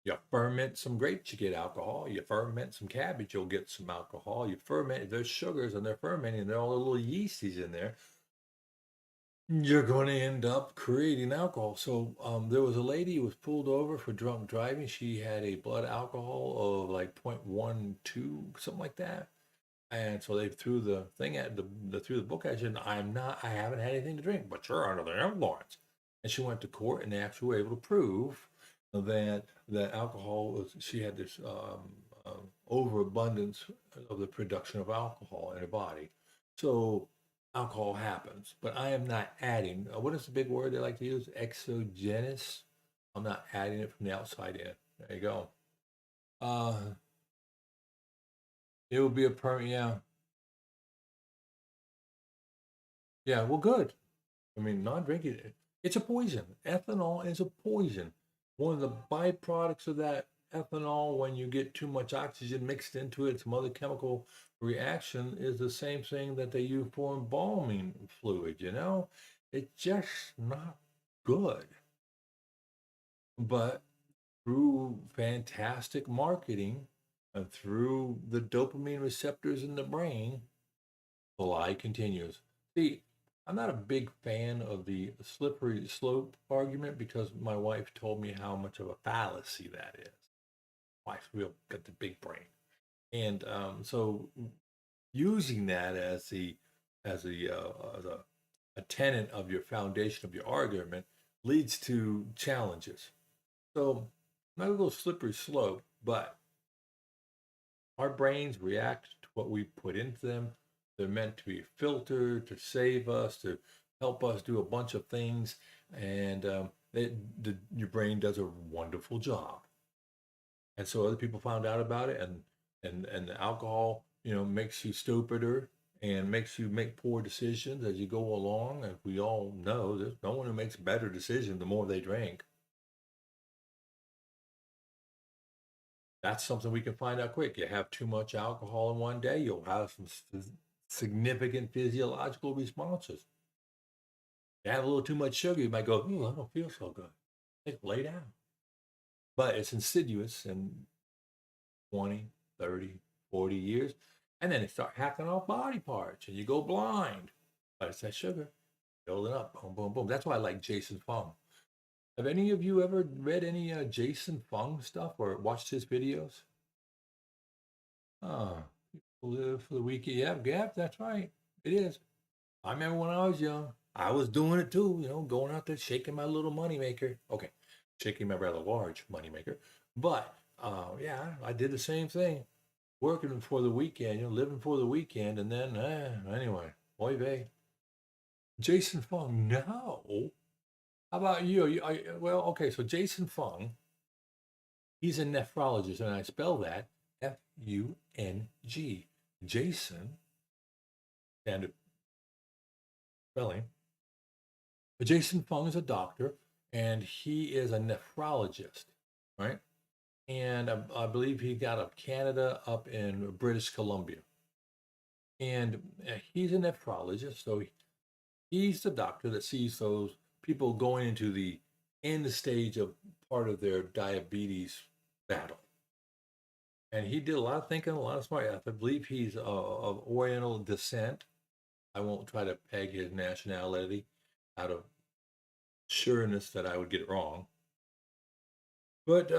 You ferment some grapes, you get alcohol. You ferment some cabbage, you'll get some alcohol. You ferment, there's sugars and they're fermenting, they're all the little yeasties in there. You're going to end up creating alcohol. So there was a lady who was pulled over for drunk driving. She had a blood alcohol of like 0.12, something like that. And so they threw the thing at threw the book at you, and I haven't had anything to drink, but you're under the influence. And she went to court, and they actually were able to prove that alcohol was, she had this overabundance of the production of alcohol in her body. So alcohol happens, but I am not adding, what is the big word they like to use? Exogenous. I'm not adding it from the outside in. There you go. It will be a permanent, yeah. Yeah, well, good. I mean, non-drinking, it's a poison. Ethanol is a poison. One of the byproducts of that ethanol, when you get too much oxygen mixed into it, some other chemical reaction, is the same thing that they use for embalming fluid, you know? It's just not good. But through fantastic marketing and through the dopamine receptors in the brain, the lie continues. See, I'm not a big fan of the slippery slope argument because my wife told me how much of a fallacy that is. Wife's real got the big brain, and so using that as a tenet of your foundation of your argument leads to challenges. So not a little slippery slope, but our brains react to what we put into them. They're meant to be filtered to save us, to help us do a bunch of things, and your brain does a wonderful job. And so other people found out about it, and the alcohol, makes you stupider and makes you make poor decisions as you go along. And we all know there's no one who makes better decisions the more they drink. That's something we can find out quick. You have too much alcohol in one day, you'll have some significant physiological responses. You have a little too much sugar, you might go, "Ooh, I don't feel so good." Lay down. But it's insidious in 20, 30, 40 years. And then they start hacking off body parts and you go blind. But it's that sugar building up. Boom, boom, boom. That's why I like Jason Fung. Have any of you ever read any Jason Fung stuff or watched his videos? Oh, live for the weekend. Yeah, that's right. It is. I remember when I was young, I was doing it too, going out there shaking my little moneymaker. Okay, shaking my rather large moneymaker. But yeah, I did the same thing, working for the weekend, living for the weekend, and then anyway, boy vey. Jason Fung, no. How about you? Well, okay, so Jason Fung, he's a nephrologist, and I spell that Fung. Jason, standard spelling. But Jason Fung is a doctor, and he is a nephrologist, right? And I believe he got up Canada, up in British Columbia. And he's a nephrologist, so he's the doctor that sees those people going into the end stage of part of their diabetes battle. And he did a lot of thinking, a lot of smart. I believe he's of Oriental descent. I won't try to peg his nationality out of sureness that I would get it wrong. But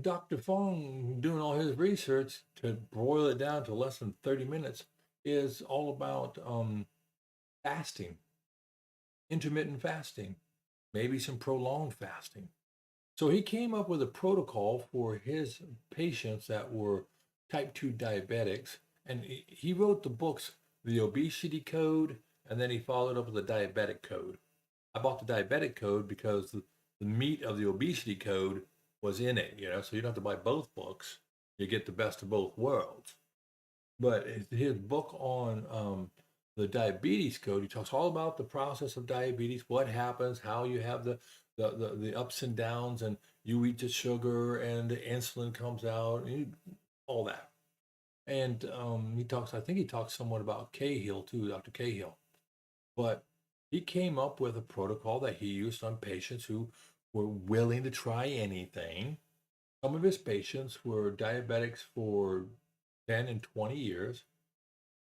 Dr. Fong, doing all his research to boil it down to less than 30 minutes, is all about fasting, intermittent fasting, maybe some prolonged fasting. So he came up with a protocol for his patients that were type 2 diabetics. And he wrote the books, The Obesity Code, and then he followed up with the Diabetic Code. I bought the Diabetic Code because the meat of the Obesity Code was in it, so you don't have to buy both books. You get the best of both worlds. But his book on the diabetes code, he talks all about the process of diabetes, what happens, how you have the ups and downs, and you eat the sugar and the insulin comes out, and all that. And he talks, I think he talks somewhat about Cahill too, Dr. Cahill. But he came up with a protocol that he used on patients who were willing to try anything. Some of his patients were diabetics for 10 and 20 years.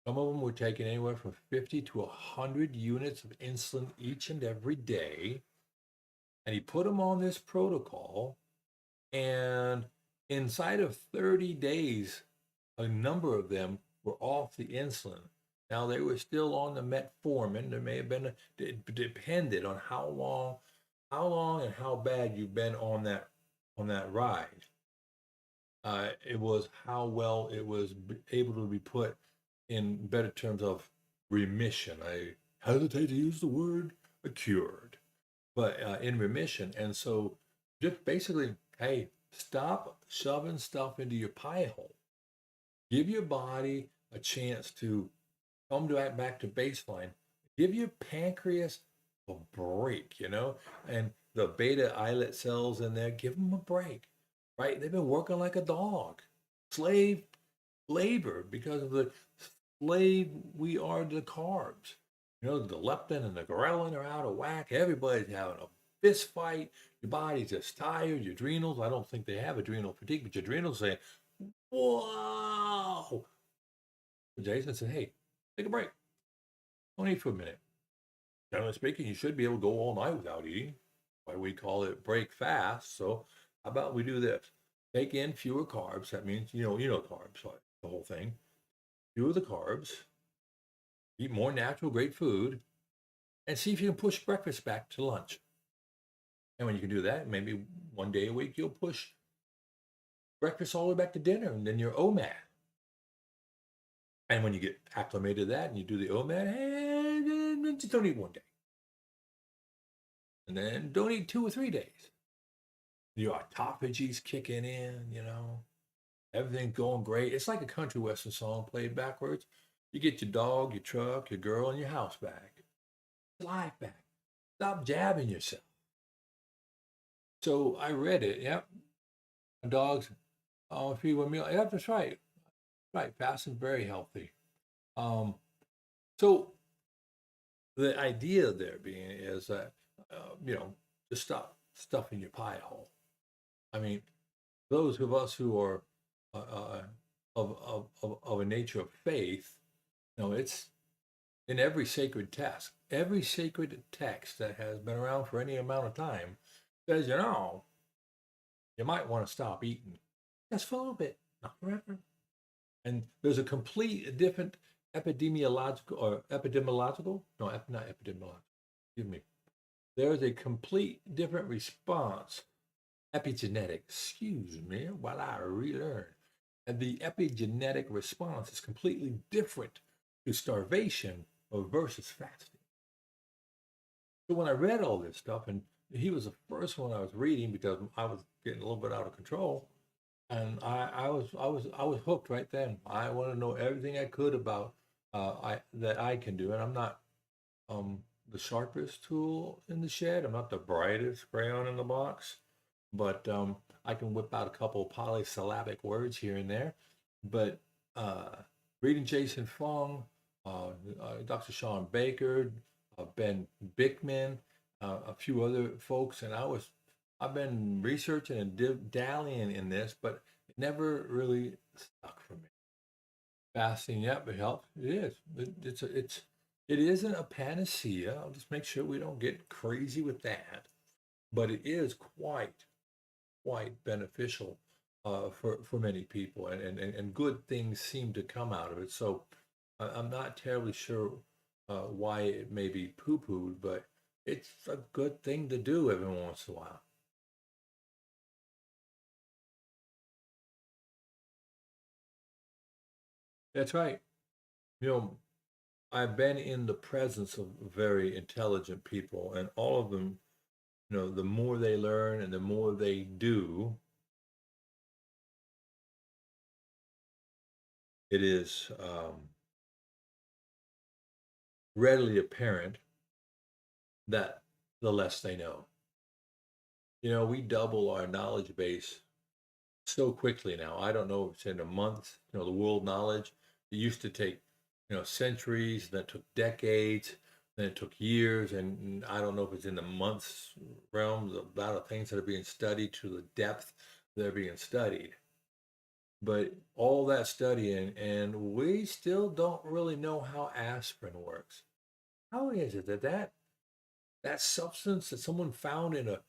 Some of them were taking anywhere from 50 to 100 units of insulin each and every day. And he put them on this protocol. And inside of 30 days, a number of them were off the insulin. Now, they were still on the metformin. There may have been, it depended on how long and how bad you've been on that ride. It was how well it was able to be put in better terms of remission. I hesitate to use the word cured, but in remission. And so just basically, hey, stop shoving stuff into your pie hole. Give your body a chance to come back to baseline. Give your pancreas a break, and the beta islet cells in there, give them a break, right? They've been working like a dog, slave labor because of the slave we are to the carbs. The leptin and the ghrelin are out of whack. Everybody's having a fist fight. Your body's just tired. Your adrenals, I don't think they have adrenal fatigue, but your adrenals saying, whoa. Jason said, hey, take a break. Don't eat for a minute. Generally speaking, you should be able to go all night without eating. Why we call it break fast. So how about we do this? Take in fewer carbs. That means, carbs, like the whole thing. Fewer the carbs. Eat more natural, great food. And see if you can push breakfast back to lunch. And when you can do that, maybe one day a week, you'll push breakfast all the way back to dinner, and then you're OMAD. And when you get acclimated to that and you do the OMAD, just don't eat one day. And then don't eat 2 or 3 days. Your autophagy's kicking in, everything's going great. It's like a country western song played backwards. You get your dog, your truck, your girl, and your house back. Life back. Stop jabbing yourself. So I read it. Yep. Dogs feed one meal. Yep, that's right. Right. Fasting's very healthy. So the idea there being is that, just stop stuffing your pie hole. I mean, those of us who are of a nature of faith, it's in every sacred text. Every sacred text that has been around for any amount of time says, you might want to stop eating just for a little bit, not forever. And there's a complete different epidemiological, no, not epidemiological, excuse me. There's a complete different response, epigenetic, excuse me, while I relearn. And the epigenetic response is completely different to starvation versus fasting. So when I read all this stuff, and he was the first one I was reading because I was getting a little bit out of control, and I was hooked right then. I want to know everything I could about that I can do, and I'm not the sharpest tool in the shed. I'm not the brightest crayon in the box, but I can whip out a couple of polysyllabic words here and there. But reading Jason Fung, Dr. Sean Baker, Ben Bickman, a few other folks, and I've been researching and dallying in this, but it never really stuck for me. Fasting, yep, it helps. It is. It isn't a panacea. I'll just make sure we don't get crazy with that, but it is quite beneficial for many people, and good things seem to come out of it. So I'm not terribly sure why it may be poo-pooed, but it's a good thing to do every once in a while. That's right. I've been in the presence of very intelligent people, and all of them, the more they learn and the more they do, it is readily apparent that the less they know. We double our knowledge base so quickly now. I don't know if it's in a month, the world knowledge. It used to take, centuries, then it took decades, then it took years, and I don't know if it's in the months realm, the amount of things that are being studied to the depth they're being studied. But all that studying, and we still don't really know how aspirin works. How is it that substance that someone found in a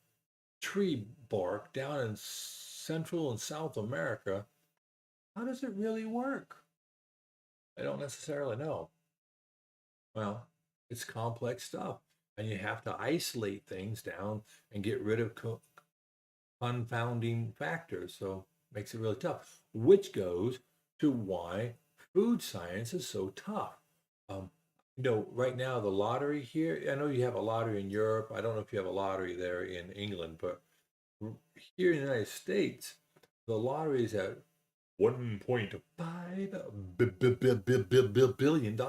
tree bark down in Central and South America, how does it really work? I don't necessarily know. Well, it's complex stuff, and you have to isolate things down and get rid of confounding factors. So it makes it really tough, which goes to why food science is so tough. Um, right now the lottery here, I know you have a lottery in Europe. I don't know if you have a lottery there in England, but here in the United States, the lottery is at $1.5 billion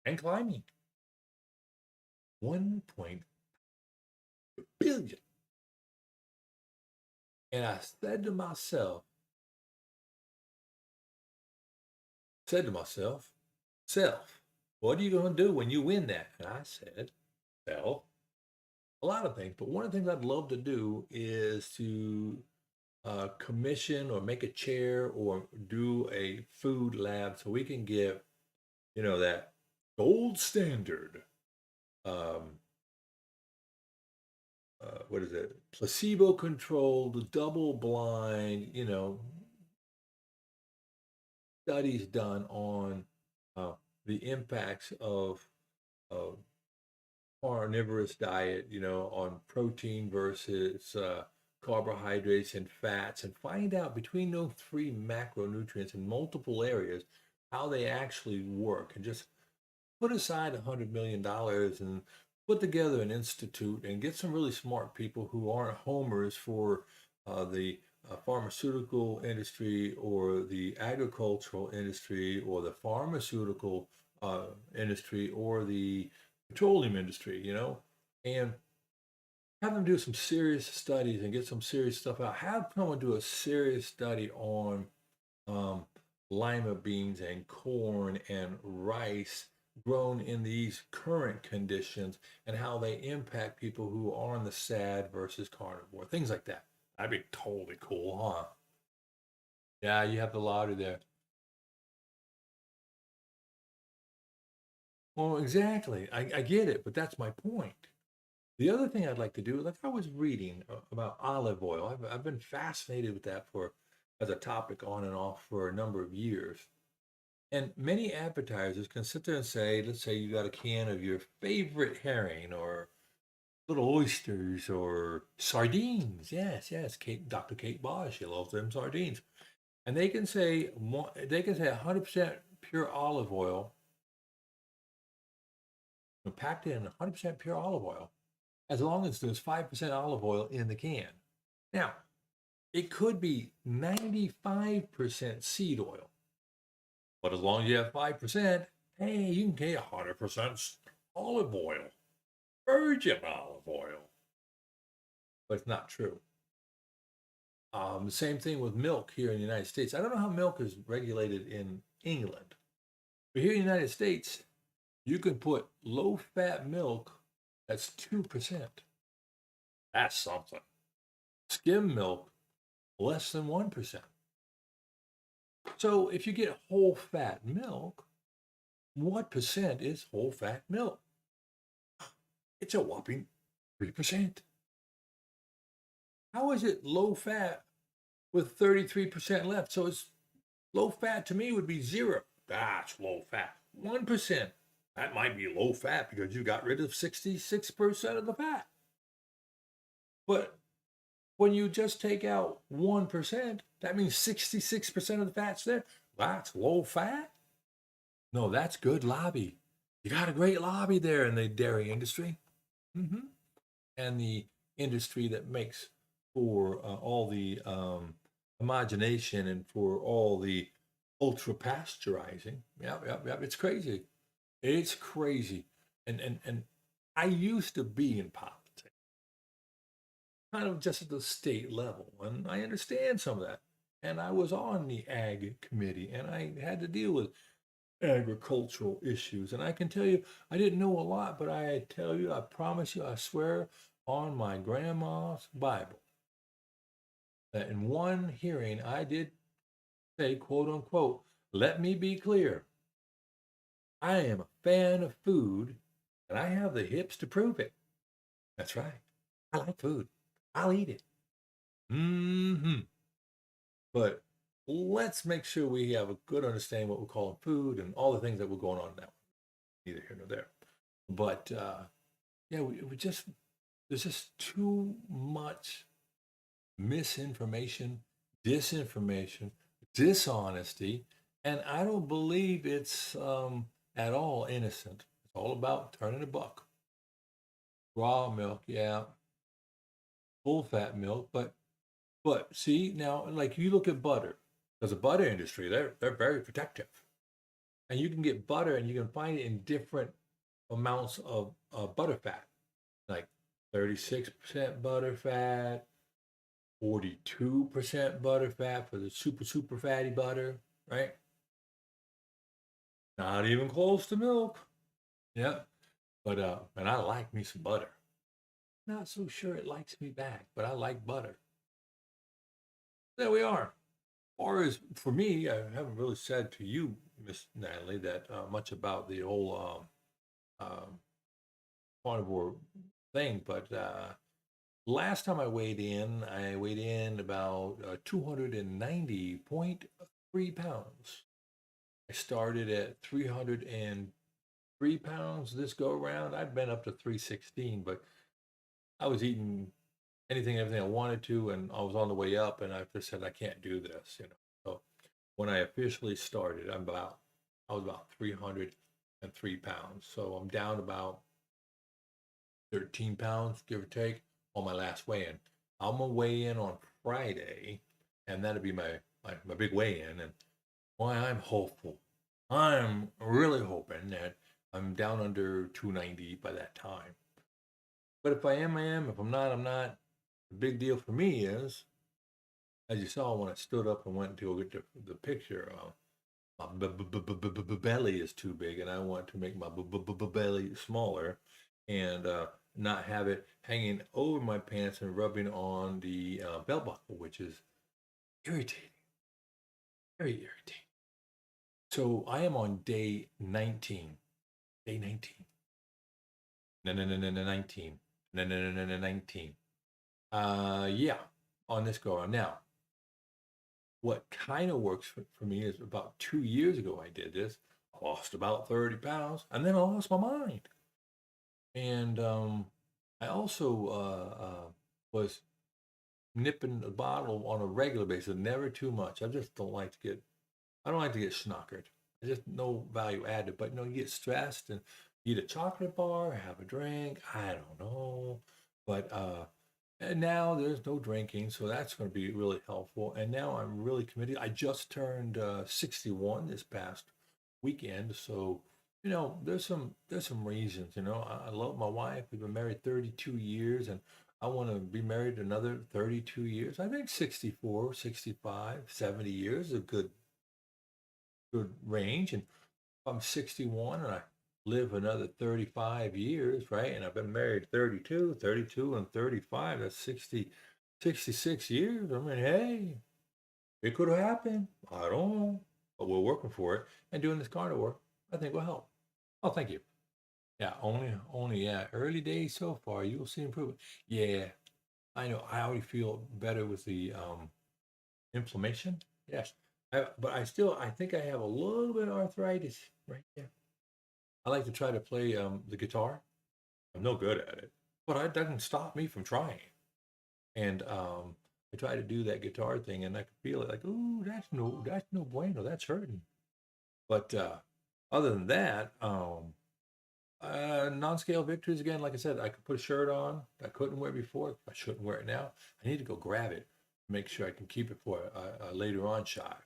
and climbing. 1 billion. And I said to myself, self, what are you going to do when you win that? And I said, well, a lot of things, but one of the things I'd love to do is to commission or make a chair or do a food lab so we can get, that gold standard, um, what is it? Placebo controlled, double blind, studies done on uh, the impacts of uh, carnivorous diet, on protein versus carbohydrates and fats, and find out between those three macronutrients in multiple areas how they actually work, and just put aside $100 million and put together an institute and get some really smart people who aren't homers for the pharmaceutical industry or the agricultural industry or the pharmaceutical industry or the petroleum industry, and have them do some serious studies and get some serious stuff out. Have someone do a serious study on um, lima beans and corn and rice grown in these current conditions and how they impact people who are on the SAD versus carnivore, things like that. That'd be totally cool, huh? Yeah, you have the lottery there. Well, exactly. I get it, but that's my point. The other thing I'd like to do, like I was reading about olive oil. I've been fascinated with that for as a topic on and off for a number of years. And many advertisers can sit there and say, let's say you got a can of your favorite herring or little oysters or sardines. Yes, yes, Dr. Kate Bosch, she loves them sardines. And they can say 100% pure olive oil, packed in 100% pure olive oil, as long as there's 5% olive oil in the can. Now, it could be 95% seed oil, but as long as you have 5%, hey, you can get 100% olive oil, virgin olive oil. But it's not true. The same thing with milk here in the United States. I don't know how milk is regulated in England, but here in the United States, you can put low fat milk that's 2%. That's something. Skim milk, less than 1%. So if you get whole fat milk, what percent is whole fat milk? It's a whopping 3%. How is it low fat with 33% left? So it's low fat to me would be zero. That's low fat. 1%. That might be low fat because you got rid of 66% of the fat. But when you just take out 1%, that means 66% of the fat's there. That's low fat? No, that's good lobby. You got a great lobby there in the dairy industry. Mm-hmm. And the industry that makes for all the homogenation and for all the ultra pasteurizing. Yep, yep, yep. It's crazy. It's crazy. And I used to be in politics, kind of just at the state level, and I understand some of that. And I was on the ag committee, and I had to deal with agricultural issues. And I can tell you, I didn't know a lot, but I tell you, I promise you, I swear on my grandma's Bible that in one hearing I did say, quote unquote, let me be clear. I am a fan of food and I have the hips to prove it. That's right. I like food. I'll eat it. Hmm. But let's make sure we have a good understanding what we're calling food and all the things that were going on now. Neither here nor there. But yeah, we just, there's just too much misinformation, disinformation, dishonesty, and I don't believe it's at all innocent. It's all about turning a buck. Raw milk, yeah, full fat milk, but see now, like you look at butter, because the butter industry, they're very protective, and you can get butter, and you can find it in different amounts of butter fat, like 36% butter fat, 42% butter fat for the super fatty butter, right? Not even close to milk. Yep. But and I like me some butter. Not so sure it likes me back, but I like butter. There we are. Or as for me, I haven't really said to you, Miss Natalie, that much about the whole carnivore thing, but last time I weighed in about 290.3 pounds. I started at 303 pounds this go around. I'd been up to 316, but I was eating anything and everything I wanted to, and I was on the way up, and I just said, I can't do this, you know. So when I officially started, I was about 303 pounds. So I'm down about 13 pounds, give or take, on my last weigh-in. I'm gonna weigh in on Friday, and that'll be my big weigh-in. And why I'm hopeful. I'm really hoping that I'm down under 290 by that time. But if I am, I am. If I'm not, I'm not. The big deal for me is, as you saw when I stood up and went to go get the picture, my belly is too big, and I want to make my belly smaller, and not have it hanging over my pants and rubbing on the belt buckle, which is irritating, very irritating. So I am on day 19. Day 19. No, no, no, no, no, 19. No, no, no, no, no, 19. Yeah, on this go around. Now, what kind of works for me is about 2 years ago I did this. I lost about 30 pounds, and then I lost my mind. And I also was nipping the bottle on a regular basis, never too much. I don't like to get schnockered. I just no value added. But you get stressed and eat a chocolate bar, have a drink. I don't know. But and now there's no drinking, so that's going to be really helpful. And now I'm really committed. I just turned 61 this past weekend, so there's some reasons. I love my wife. We've been married 32 years, and I want to be married another 32 years. I think 64, 65, 70 years is a good range. And if I'm 61 and I live another 35 years, right? And I've been married 32 and 35, that's 60, 66 years. I mean, hey, it could have happened. I don't know. But we're working for it. And doing this carnivore, I think will help. Oh, thank you. Yeah, yeah, early days so far. You will see improvement. Yeah, I know. I already feel better with the inflammation. Yes. But I think I have a little bit of arthritis right there. I like to try to play the guitar. I'm no good at it, but it doesn't stop me from trying. And I try to do that guitar thing, and I can feel it like, ooh, that's no bueno, that's hurting. But other than that, non-scale victories again. Like I said, I could put a shirt on I couldn't wear before. I shouldn't wear it now. I need to go grab it, make sure I can keep it for a later on shot.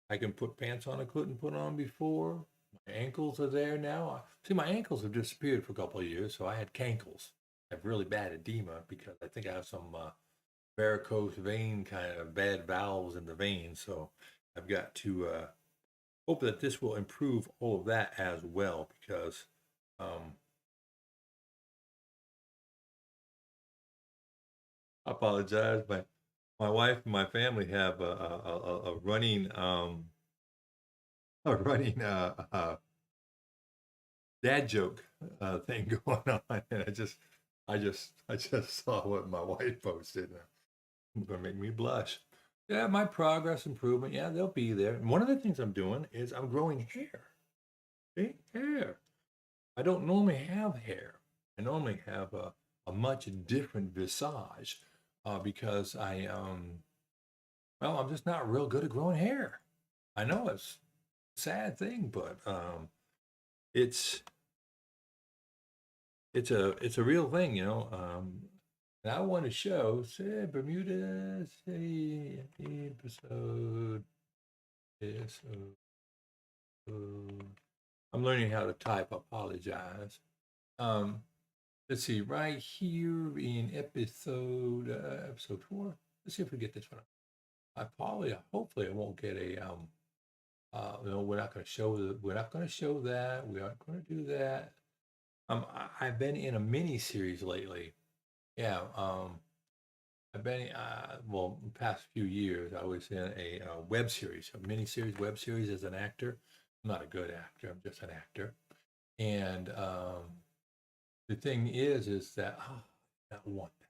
I can put pants on I couldn't put on before. My ankles are there now. See, my ankles have disappeared for a couple of years, so I had cankles. I have really bad edema because I think I have some varicose vein kind of bad valves in the veins. So I've got to hope that this will improve all of that as well because um, I apologize, but my wife and my family have a running a running dad joke thing going on, and I just saw what my wife posted. And it's gonna make me blush. Yeah, my progress improvement. Yeah, they'll be there. And one of the things I'm doing is I'm growing hair. See, hair. I don't normally have hair. I normally have a much different visage because well, I'm just not real good at growing hair. I know it's a sad thing, but it's it's a real thing, you know. And I want to show, say, Bermuda, say, episode, episode. I'm learning how to type. I apologize. Um, let's see, right here in episode 4. Let's see if we get this one. Hopefully, I won't get a no, we're not going to show we're not going to show that. We aren't going to do that. I've been in a mini series lately. Yeah, I've been well, the past few years I was in a web series, a mini series, web series as an actor. I'm not a good actor. I'm just an actor. And the thing is that I don't want that.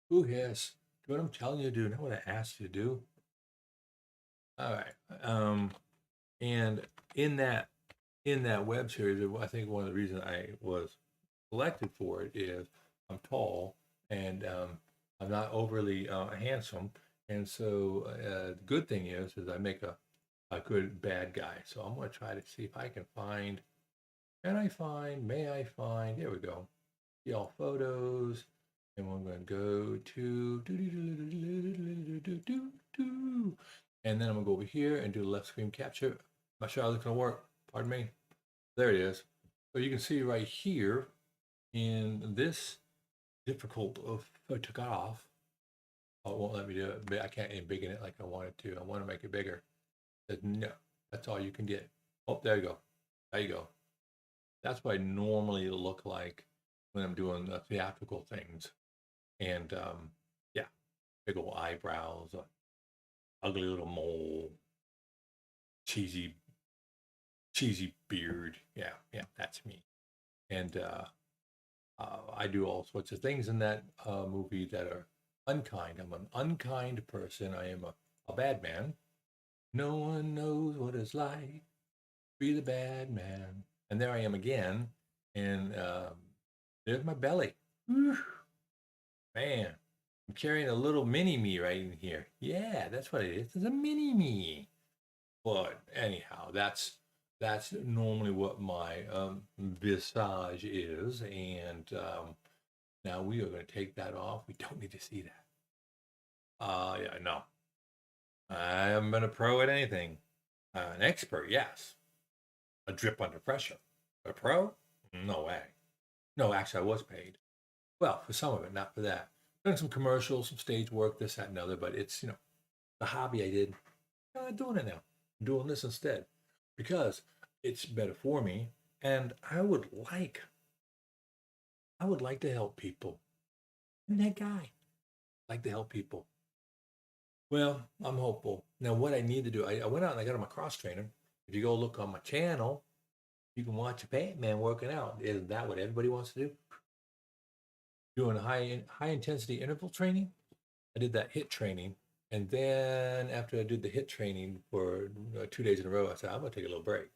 Who has do what I'm telling you to do, not what I asked you to do. All right. And in that web series, I think one of the reasons I was selected for it is I'm tall and I'm not overly handsome, and so the good thing is I make a good bad guy. So I'm going to try to see if I can find. May I find? There we go. See all photos, and we're going to go to and then I'm going to go over here and do the left screen capture. I'm not sure how this is going to work. Pardon me. There it is. So you can see right here in this difficult photograph. Oh, it won't let me do it. I can't embiggen it like I wanted to. I want to make it bigger. It says no. That's all you can get. Oh, there you go. There you go. That's what I normally look like when I'm doing the theatrical things. And yeah, big old eyebrows, ugly little mole, cheesy beard. Yeah, that's me. And I do all sorts of things in that movie that are unkind. I'm an unkind person. I am a bad man. No one knows what it's like to be the bad man. And there I am again. And there's my belly. Whew, man, I'm carrying a little mini me right in here. Yeah, that's what it is. It's a mini me. But anyhow, that's normally what my visage is. And now we are going to take that off. We don't need to see that. Yeah, no. I haven't been a pro at anything. An expert, yes. A drip under pressure. A pro? No way. No, actually, I was paid. Well, for some of it, not for that. Done some commercials, some stage work, this, that, and other, but it's, the hobby I did. I'm not doing it now. I'm doing this instead because it's better for me. And I would like to help people. I'm that guy. Like to help people. Well, I'm hopeful. Now, what I need to do, I went out and I got on my cross trainer. If you go look on my channel, you can watch a Batman working out. Isn't that what everybody wants to do? Doing high intensity interval training. I did that HIIT training, and then after I did the HIIT training for 2 days in a row, I said I'm gonna take a little break.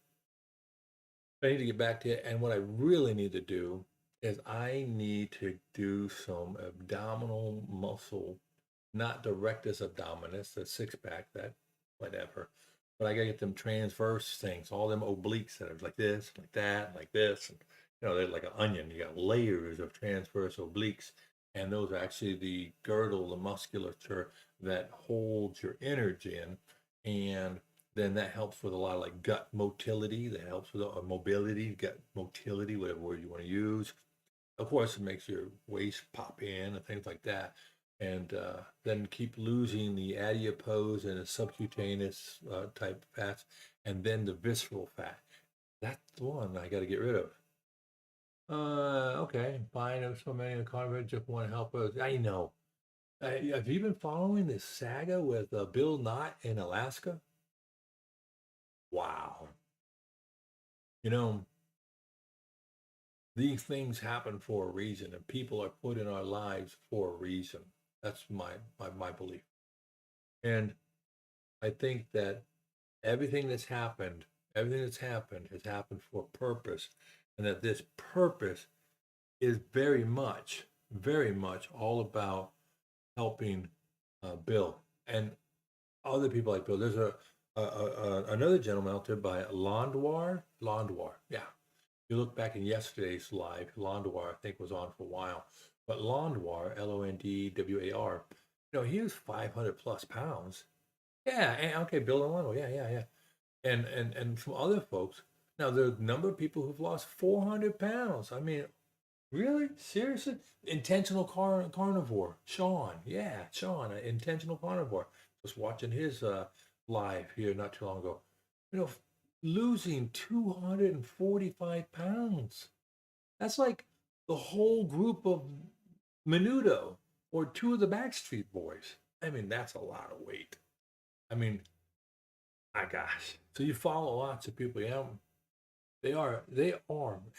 I need to get back to it, and what I really need to do is I need to do some abdominal muscle, not the rectus abdominis, the six pack, that whatever. But I gotta get them transverse things, all them obliques that are like this, like that, like this. And, they're like an onion. You got layers of transverse obliques, and those are actually the girdle, the musculature that holds your innards in. And then that helps with a lot of like gut motility. That helps with mobility, gut motility, whatever word you want to use. Of course, it makes your waist pop in and things like that. And then keep losing the adipose and the subcutaneous type fats, and then the visceral fat. That's the one I got to get rid of. Okay, fine. There's so many in the carnivore just want to help us. I know. Have you been following this saga with Bill Knott in Alaska? Wow. You know, these things happen for a reason, and people are put in our lives for a reason. That's my belief. And I think that everything that's happened has happened for a purpose, and that this purpose is very much all about helping Bill and other people like Bill. There's another gentleman out there by Landwar. Yeah, you look back in yesterday's live, Landwar I think was on for a while, but Landwar, Londwar, he was 500 plus pounds. Yeah, and, okay, Bill and Landwar, yeah, and some other folks. Now there's a number of people who've lost 400 pounds. I mean, really? Seriously? Intentional carnivore. Sean. Yeah, Sean, an intentional carnivore. Was watching his live here not too long ago. Losing 245 pounds. That's like the whole group of Menudo or two of the Backstreet Boys. I mean, that's a lot of weight. I mean, my gosh. So you follow lots of people. Yeah, they are,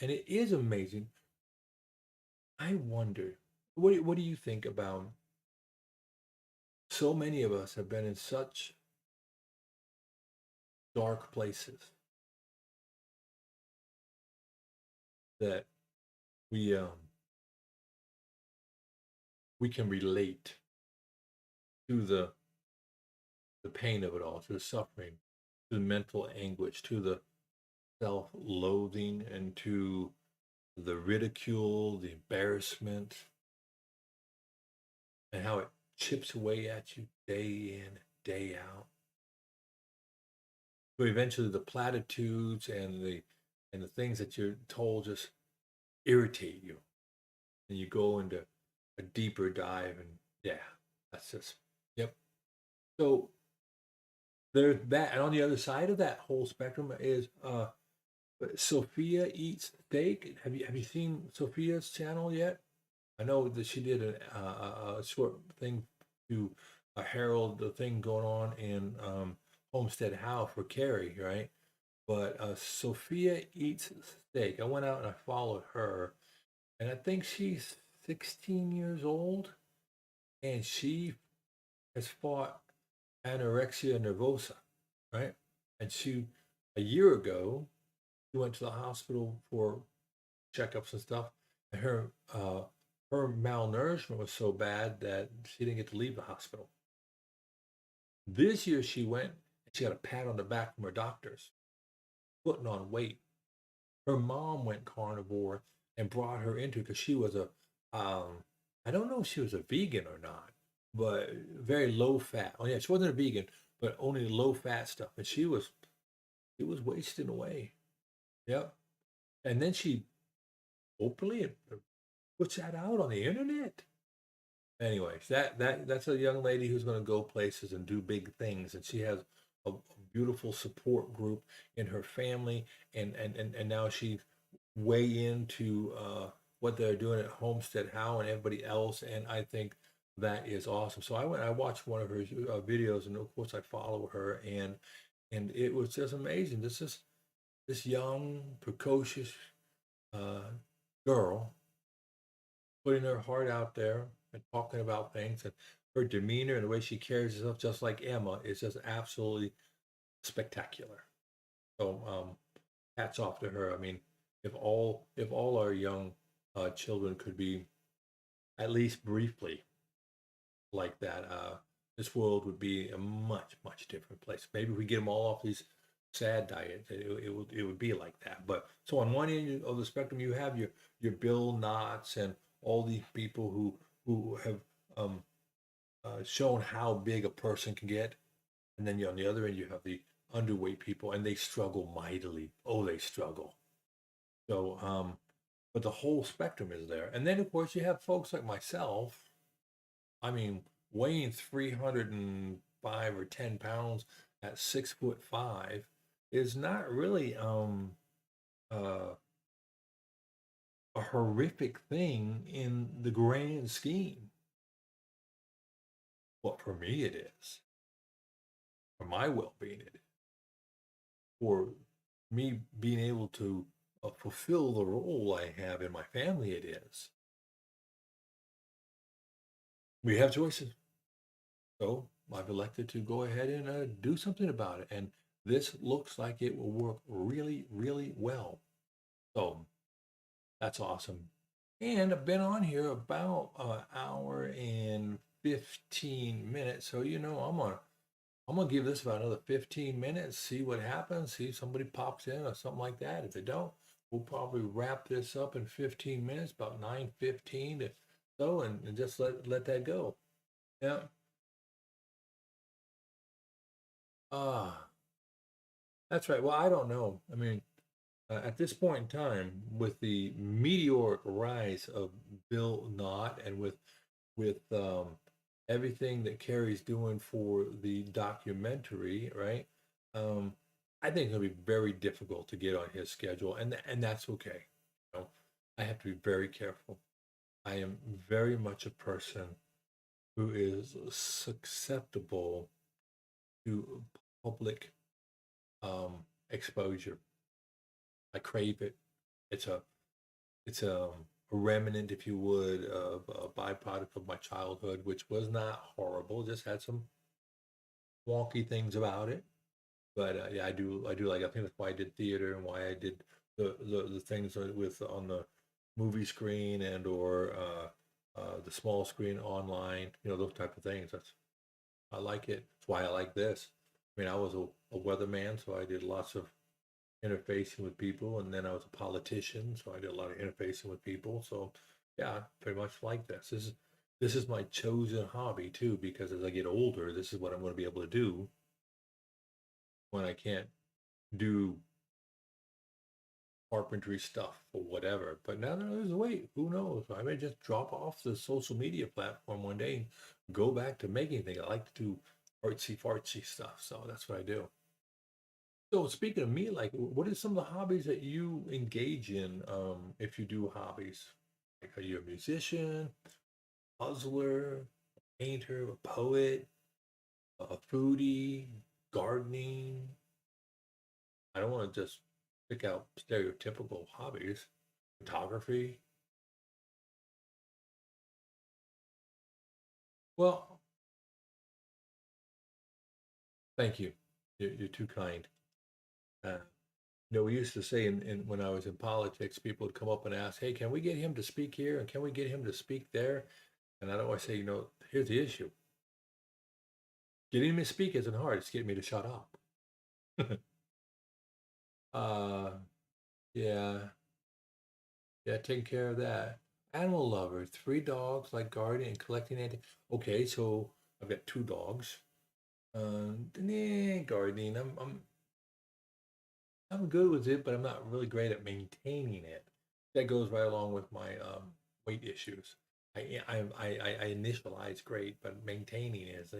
and it is amazing. I wonder, what do you think about so many of us have been in such dark places that we we can relate to the pain of it all, to the suffering, to the mental anguish, to the self-loathing, and to the ridicule, the embarrassment, and how it chips away at you day in, day out. So eventually the platitudes and the things that you're told just irritate you. And you go into a deeper dive, and yeah, that's just yep. So there's that. And on the other side of that whole spectrum is Sophia Eats Steak. Have you seen Sophia's channel yet? I know that she did a short thing to herald the thing going on in Homestead House for Carrie, right? But Sophia Eats Steak. I went out and I followed her, and I think she's 16 years old, and she has fought anorexia nervosa, right? And a year ago, she went to the hospital for checkups and stuff, and her malnourishment was so bad that she didn't get to leave the hospital. This year she went and she got a pat on the back from her doctors, putting on weight. Her mom went carnivore and brought her into it because she was I don't know if she was a vegan or not, but very low fat. Oh yeah, she wasn't a vegan, but only low fat stuff, and she was wasting away. Yep. And then she openly puts that out on the internet. Anyways, that's a young lady who's going to go places and do big things, and she has a beautiful support group in her family, and now she's way into what they're doing at Homestead How and everybody else, and I think that is awesome. So I watched one of her videos, and of course I follow her, and it was just amazing. This young, precocious girl putting her heart out there and talking about things, and her demeanor and the way she carries herself, just like Emma, is just absolutely spectacular. So hats off to her. I mean, if all our young children could be at least briefly like that, this world would be a much different place. Maybe if we get them all off these sad diets, it would be like that. But so on one end of the spectrum, you have your Bill Knotts and all these people who have shown how big a person can get, and then on the other end you have the underweight people, and they struggle mightily. Oh, they struggle. So, but the whole spectrum is there. And then, of course, you have folks like myself. I mean, weighing 305 or 10 pounds at 6'5" is not really uh, a horrific thing in the grand scheme. Well, for me, it is. For my well being, it is. For me being able to fulfill the role I have in my family, it is. We have choices. So I've elected to go ahead and do something about it. And this looks like it will work really, really well. So that's awesome. And I've been on here about an hour and 15 minutes. So, I'm gonna give this about another 15 minutes, see what happens, see if somebody pops in or something like that. If they don't, we'll probably wrap this up in 15 minutes, about 9:15 or so, and just let that go. Yeah. Ah, that's right. Well, I don't know. I mean, at this point in time, with the meteoric rise of Bill Knott and with everything that Carrie's doing for the documentary, right? Um, I think it'll be very difficult to get on his schedule, and that's okay. You know, I have to be very careful. I am very much a person who is susceptible to public exposure. I crave it. It's a remnant, if you would, of a byproduct of my childhood, which was not horrible. Just had some wonky things about it. But yeah, I do like. I think that's why I did theater and why I did the things with on the movie screen and or the small screen online. Those type of things. I like it. That's why I like this. I mean, I was a weatherman, so I did lots of interfacing with people, and then I was a politician, so I did a lot of interfacing with people. So yeah, I pretty much like this. This is my chosen hobby too, because as I get older, this is what I'm going to be able to do when I can't do carpentry stuff or whatever. But now that there's a way, who knows? I may just drop off the social media platform one day and go back to making things. I like to do artsy fartsy stuff, so that's what I do. So speaking of me, like, what are some of the hobbies that you engage in? If you do hobbies, like, are you a musician, puzzler, a painter, a poet, a foodie, gardening? I don't want to just pick out stereotypical hobbies. Photography. Well, thank you. You're too kind. Uh, we used to say in when I was in politics, people would come up and ask, "Hey, can we get him to speak here? And can we get him to speak there?" And I'd always say, here's the issue. Getting him to speak isn't hard. It's getting me to shut up. uh, yeah, yeah, taking care of that. Animal lover, 3 dogs, like gardening and collecting anything. Okay, so I've got 2 dogs. Gardening. I'm good with it, but I'm not really great at maintaining it. That goes right along with my weight issues. I initialize great, but maintaining is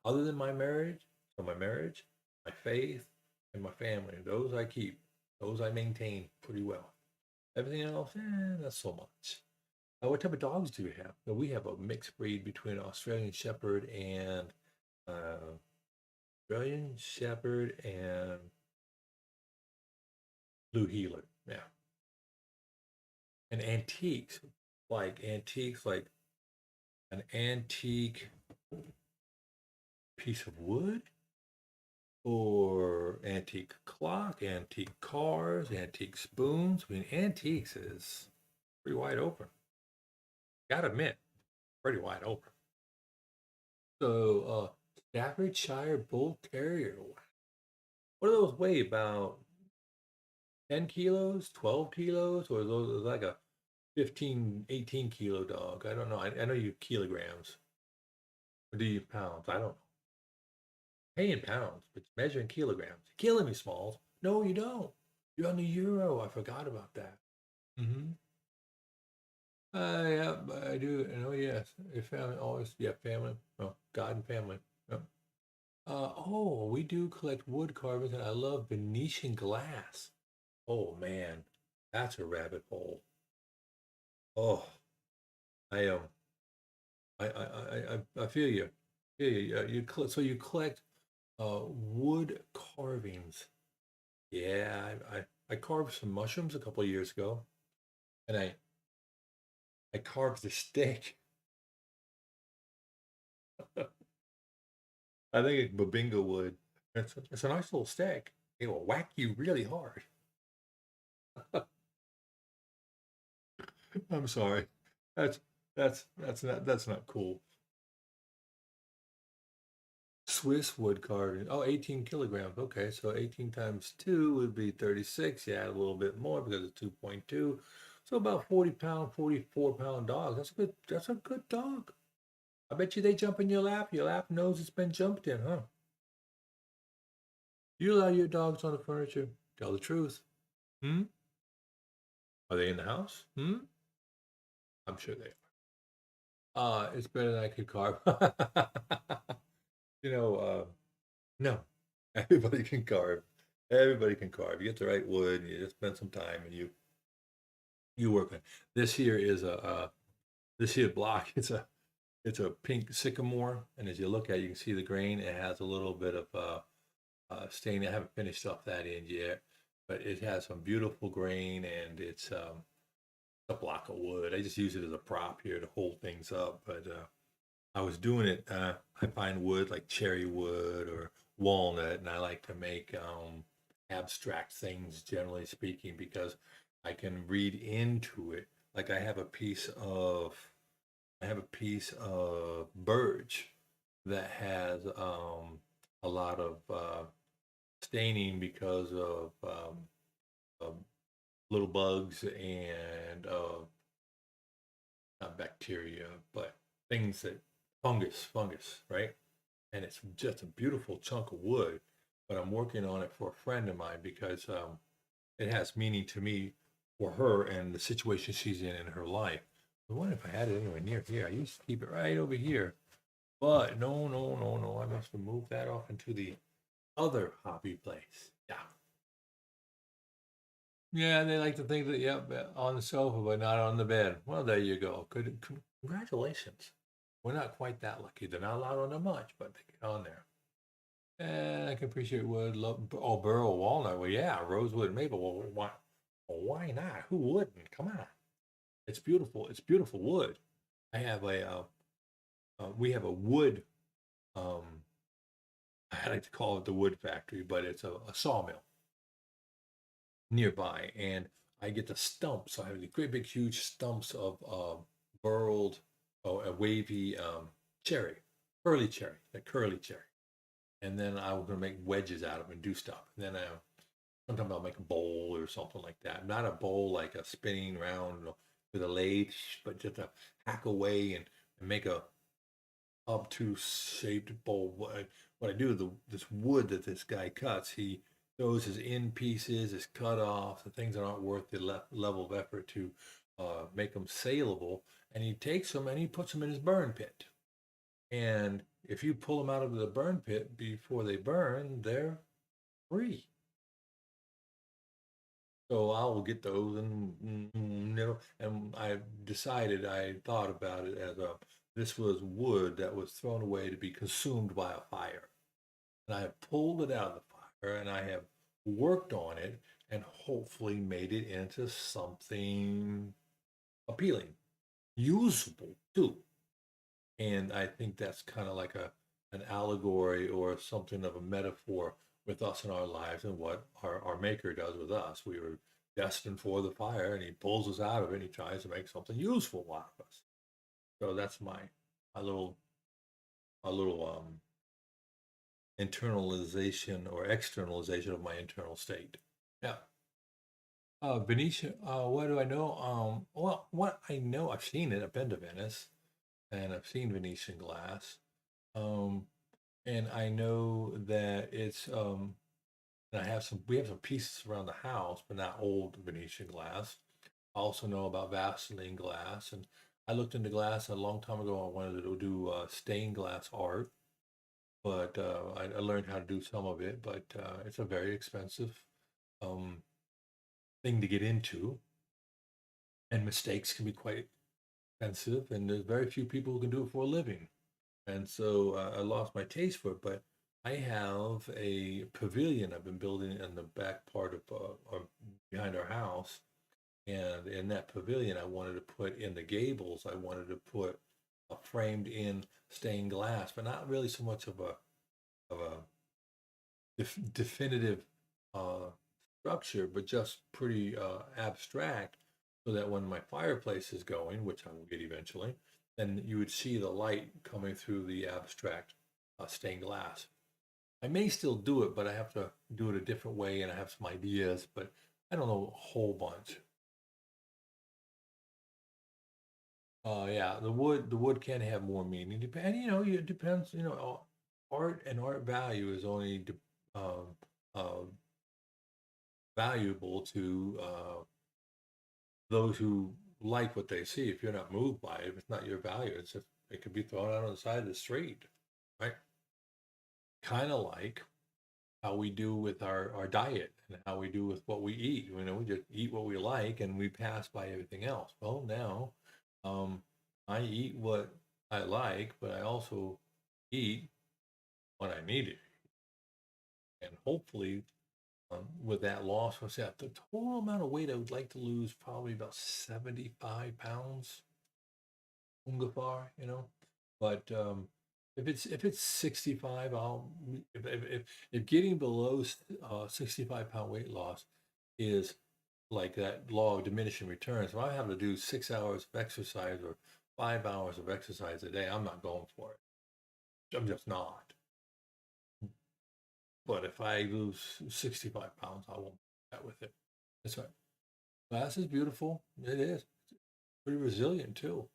other than my marriage. So my marriage, my faith, and my family. Those I keep. Those I maintain pretty well. Everything else, not so much. What type of dogs do you have? We have a mixed breed between Australian Shepherd and uh, Australian Shepherd and Blue Heeler. Yeah. And antiques like an antique piece of wood or antique clock, antique cars, antique spoons. I mean, antiques is pretty wide open. Gotta admit, pretty wide open. So, Staffordshire Bull Terrier. What do those weigh? About 10 kilos, 12 kilos, or are those like a 15, 18 kilo dog? I don't know. I know you kilograms. Or do you pounds? I don't know. pay in pounds, but you measure in kilograms. You're killing me, Smalls. No, you don't. You're on the euro. I forgot about that. Mm-hmm. Yeah, I do. And oh, yes. Your family always, yeah, family. Oh, God and family. Yep. Oh, we do collect wood carvings, and I love Venetian glass. Oh, man. That's a rabbit hole. Oh, I I feel you. Feel you. So you collect wood carvings. Yeah, I carved some mushrooms a couple of years ago, and I carved the steak. I think it's Babinga wood. It's a nice little steak. It will whack you really hard. I'm sorry. That's that's not cool. Swiss wood carving. Oh, 18 kilograms. Okay, so 18 times 2 would be 36. You add a little bit more because it's 2.2. So about 40 pound, 44-pound dog. That's a good dog. I bet you they jump in your lap. Your lap knows it's been jumped in, huh? You allow your dogs on the furniture. Tell the truth. Hmm? Are they in the house? Hmm? I'm sure they are. It's better than I could carve. you know, no. Everybody can carve. Everybody can carve. You get the right wood, and you just spend some time, and you work on it. This here is this here block. It's a pink sycamore, and as you look at it, you can see the grain. It has a little bit of stain. I haven't finished off that end yet, but it has some beautiful grain, and it's a block of wood. I just use it as a prop here to hold things up. But I was doing it. I find wood like cherry wood or walnut, and I like to make abstract things, generally speaking, because I can read into it. Like I have a piece of birch that has a lot of staining because of little bugs and not bacteria, but things that fungus, right? And it's just a beautiful chunk of wood. But I'm working on it for a friend of mine because it has meaning to me for her and the situation she's in her life. I wonder if I had it anywhere near here. I used to keep it right over here, but no, no, no, no. I must have moved that off into the other hobby place. Yeah. Yeah, they like to think that, yep, on the sofa, but not on the bed. Well, there you go. Congratulations. We're not quite that lucky. They're not allowed on there much, but they get on there. And I can appreciate wood. Burl walnut. Well, yeah, rosewood, maple. Why not? Who wouldn't? Come on. It's beautiful. It's beautiful wood. I have we have a wood, um, I like to call it the wood factory, but it's a sawmill nearby, and I get the stumps. So I have the great big huge stumps of burled, a wavy cherry, curly cherry, and then I was gonna make wedges out of it and do stuff. And then sometimes I'll make a bowl or something like that. Not a bowl like a spinning round with a lathe, but just a hack away and make a obtuse shaped bowl. What I do, this wood that this guy cuts, he throws his end pieces, his cut offs, the things that aren't worth the level of effort to make them saleable, and he takes them and he puts them in his burn pit. And if you pull them out of the burn pit before they burn, they're free. So I will get those, and I decided, I thought about it as this was wood that was thrown away to be consumed by a fire. And I have pulled it out of the fire and I have worked on it and hopefully made it into something appealing, usable too. And I think that's kind of like an allegory or something of a metaphor with us in our lives and what our maker does with us. We were destined for the fire and he pulls us out of it and he tries to make something useful out of us. So that's my little internalization or externalization of my internal state. Yeah. Venetia, what do I know? Well, what I know, I've seen it. I've been to Venice and I've seen Venetian glass. Um, and I know that it's and we have some pieces around the house, but not old Venetian glass. I also know about Vaseline glass, and I looked into glass a long time ago. I wanted to do stained glass art, but I learned how to do some of it, but it's a very expensive um, thing to get into, and mistakes can be quite expensive, and there's very few people who can do it for a living. And so I lost my taste for it, but I have a pavilion I've been building in the back part of behind our house. And in that pavilion, I wanted to put in the gables, I wanted to put a framed in stained glass, but not really so much of a definitive uh, structure, but just pretty abstract, so that when my fireplace is going, which I will get eventually, then you would see the light coming through the abstract stained glass. I may still do it, but I have to do it a different way, and I have some ideas, but I don't know a whole bunch. Yeah, the wood can have more meaning. It depends. Art and art value is only um, uh, valuable to those who like what they see. If you're not moved by it, if it's not your value, it could be thrown out on the side of the street, right? Kind of like how we do with our diet and how we do with what we eat. We just eat what we like and we pass by everything else. Well, now um, I eat what I like, but I also eat what I need to. And hopefully, with that loss, what's that? The total amount of weight I would like to lose, probably about 75 pounds, ungefähr, But if it's 65, if getting below 65-pound weight loss is like that law of diminishing returns, if I have to do 6 hours of exercise or 5 hours of exercise a day, I'm not going for it. I'm just not. But if I lose 65 pounds, I won't do that with it. That's right. Glass is beautiful. It is pretty resilient too.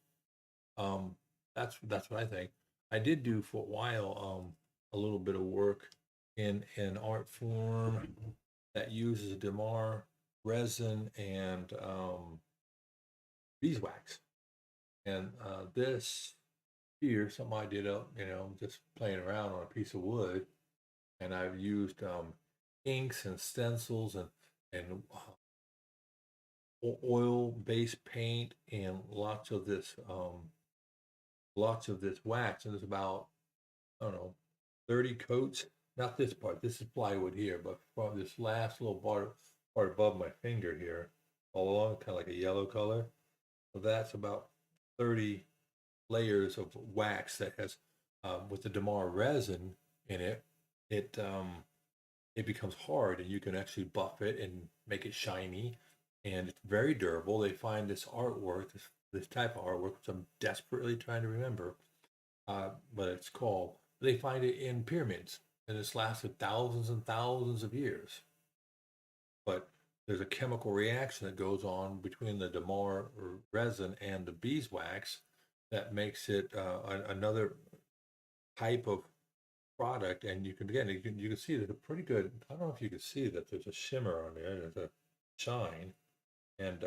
Um, that's what I think. I did do for a while a little bit of work in an art form that uses Demar resin and beeswax. And this here, something I did up, just playing around on a piece of wood, and I've used inks and stencils and oil-based paint and lots of this wax, and there's about, I don't know, 30 coats. Not this part. This is plywood here, but from this last little part above my finger here, all along, kind of like a yellow color. So that's about 30 layers of wax that has, with the Damar resin in it, it it becomes hard, and you can actually buff it and make it shiny, and it's very durable. They find this artwork, this type of artwork, which I'm desperately trying to remember, but it's called. They find it in pyramids, and it's lasted thousands and thousands of years. But there's a chemical reaction that goes on between the Damar resin and the beeswax that makes it another type of product. And you can see that a pretty good. I don't know if you can see that there's a shimmer on there. There's a shine, and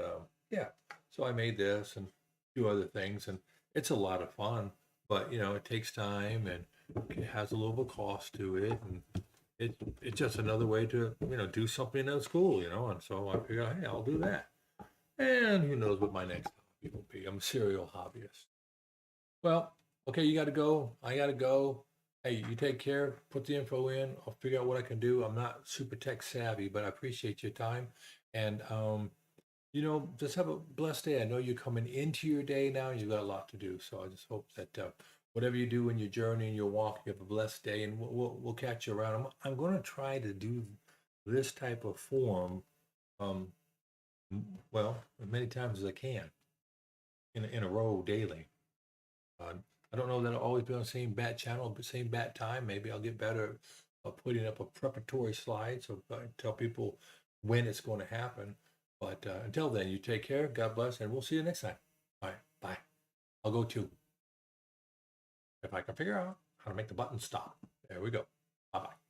yeah. So I made this and a few other things, and it's a lot of fun. But it takes time, and it has a little bit of cost to it, and it's just another way to do something that's cool, And so I figured, hey, I'll do that. And who knows what my next hobby will be? I'm a serial hobbyist. Well, okay, you got to go. I got to go. Hey, you take care. Put the info in. I'll figure out what I can do. I'm not super tech savvy, but I appreciate your time. And just have a blessed day. I know you're coming into your day now. You've got a lot to do, so I just hope that whatever you do in your journey and your walk, you have a blessed day, and we'll catch you around. I'm going to try to do this type of form, um, well, as many times as I can in a row daily. Uh, I don't know that I'll always be on the same bat channel, but same bat time. Maybe I'll get better at putting up a preparatory slide so I tell people when it's going to happen. But until then, you take care. God bless, and we'll see you next time. All right, bye. I'll go too, if I can figure out how to make the button stop. There we go. Bye-bye.